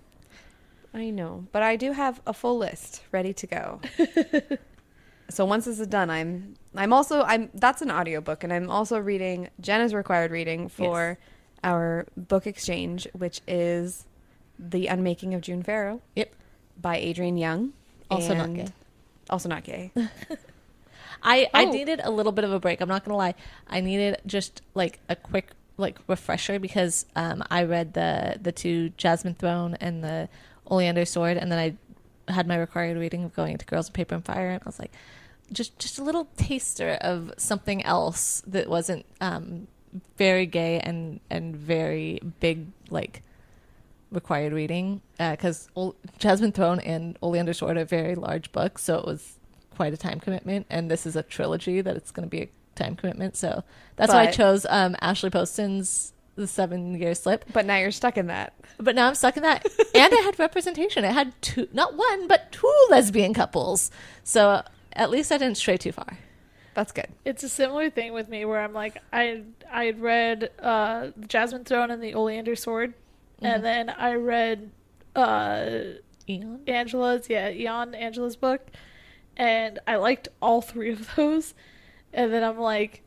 I know. But I do have a full list ready to go. So once this is done, that's an audiobook, and I'm also reading Jenna's required reading for our book exchange, which is The Unmaking of June Farrow. Yep. By Adrienne Young. Also not And gay. Also not gay. I Oh. needed a little bit of a break. I'm not gonna lie. I needed just like a quick refresher because I read the two Jasmine Throne and the Oleander Sword, and then I had my required reading of Going into Girls of Paper and Fire, and I was like, just a little taster of something else that wasn't very gay and very big like required reading, because Jasmine Throne and Oleander Sword are very large books, so it was quite a time commitment, and this is a trilogy that it's going to be a time commitment, so that's why I chose Ashley Poston's The 7-Year Slip. But now you're stuck in that. But now I'm stuck in that, and it had representation. It had not one but two lesbian couples, so at least I didn't stray too far. That's good. It's a similar thing with me where I'm like, I had read Jasmine Throne and the Oleander Sword, and then I read Eon? Angela's book, and I liked all three of those. And then I'm like,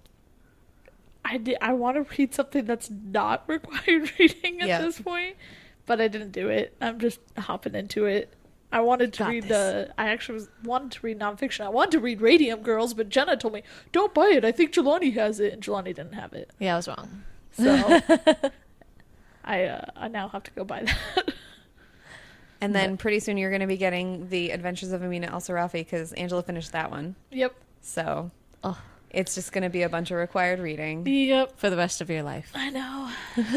I want to read something that's not required reading at this point, but I didn't do it. I'm just hopping into it. I wanted to wanted to read nonfiction. I wanted to read Radium Girls, but Jenna told me, don't buy it. I think Jelani has it, and Jelani didn't have it. Yeah, I was wrong. So I now have to go buy that. And then pretty soon you're going to be getting The Adventures of Amina El-Sarafi because Angela finished that one. Yep. So it's just going to be a bunch of required reading. Yep. For the rest of your life. I know.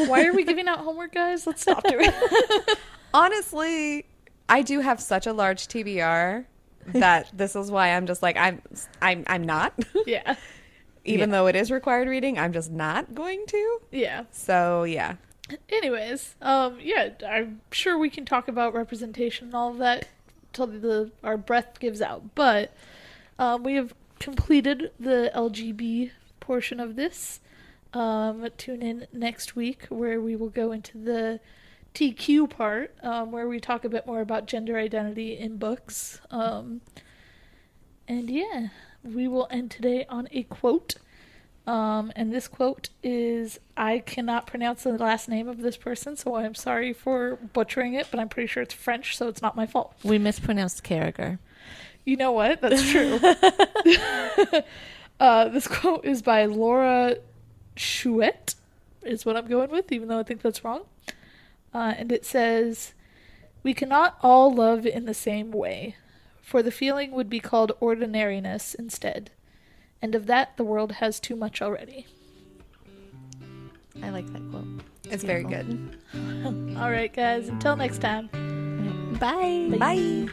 Why are we giving out homework, guys? Let's stop doing it. Honestly, I do have such a large TBR that this is why I'm just like, I'm not. Yeah. Even though it is required reading, I'm just not going to. Yeah. So, yeah. Anyways, I'm sure we can talk about representation and all of that till our breath gives out. But we have completed the LGB portion of this. Tune in next week where we will go into the TQ part, where we talk a bit more about gender identity in books. And yeah, we will end today on a quote. And this quote is, I cannot pronounce the last name of this person, so I'm sorry for butchering it, but I'm pretty sure it's French, so it's not my fault. We mispronounced Carragher. You know what? That's true. This quote is by Laura Chouette, is what I'm going with, even though I think that's wrong. And it says, we cannot all love in the same way, for the feeling would be called ordinariness instead. And of that, the world has too much already. I like that quote. It's very good. All right, guys. Until next time. Bye. Bye.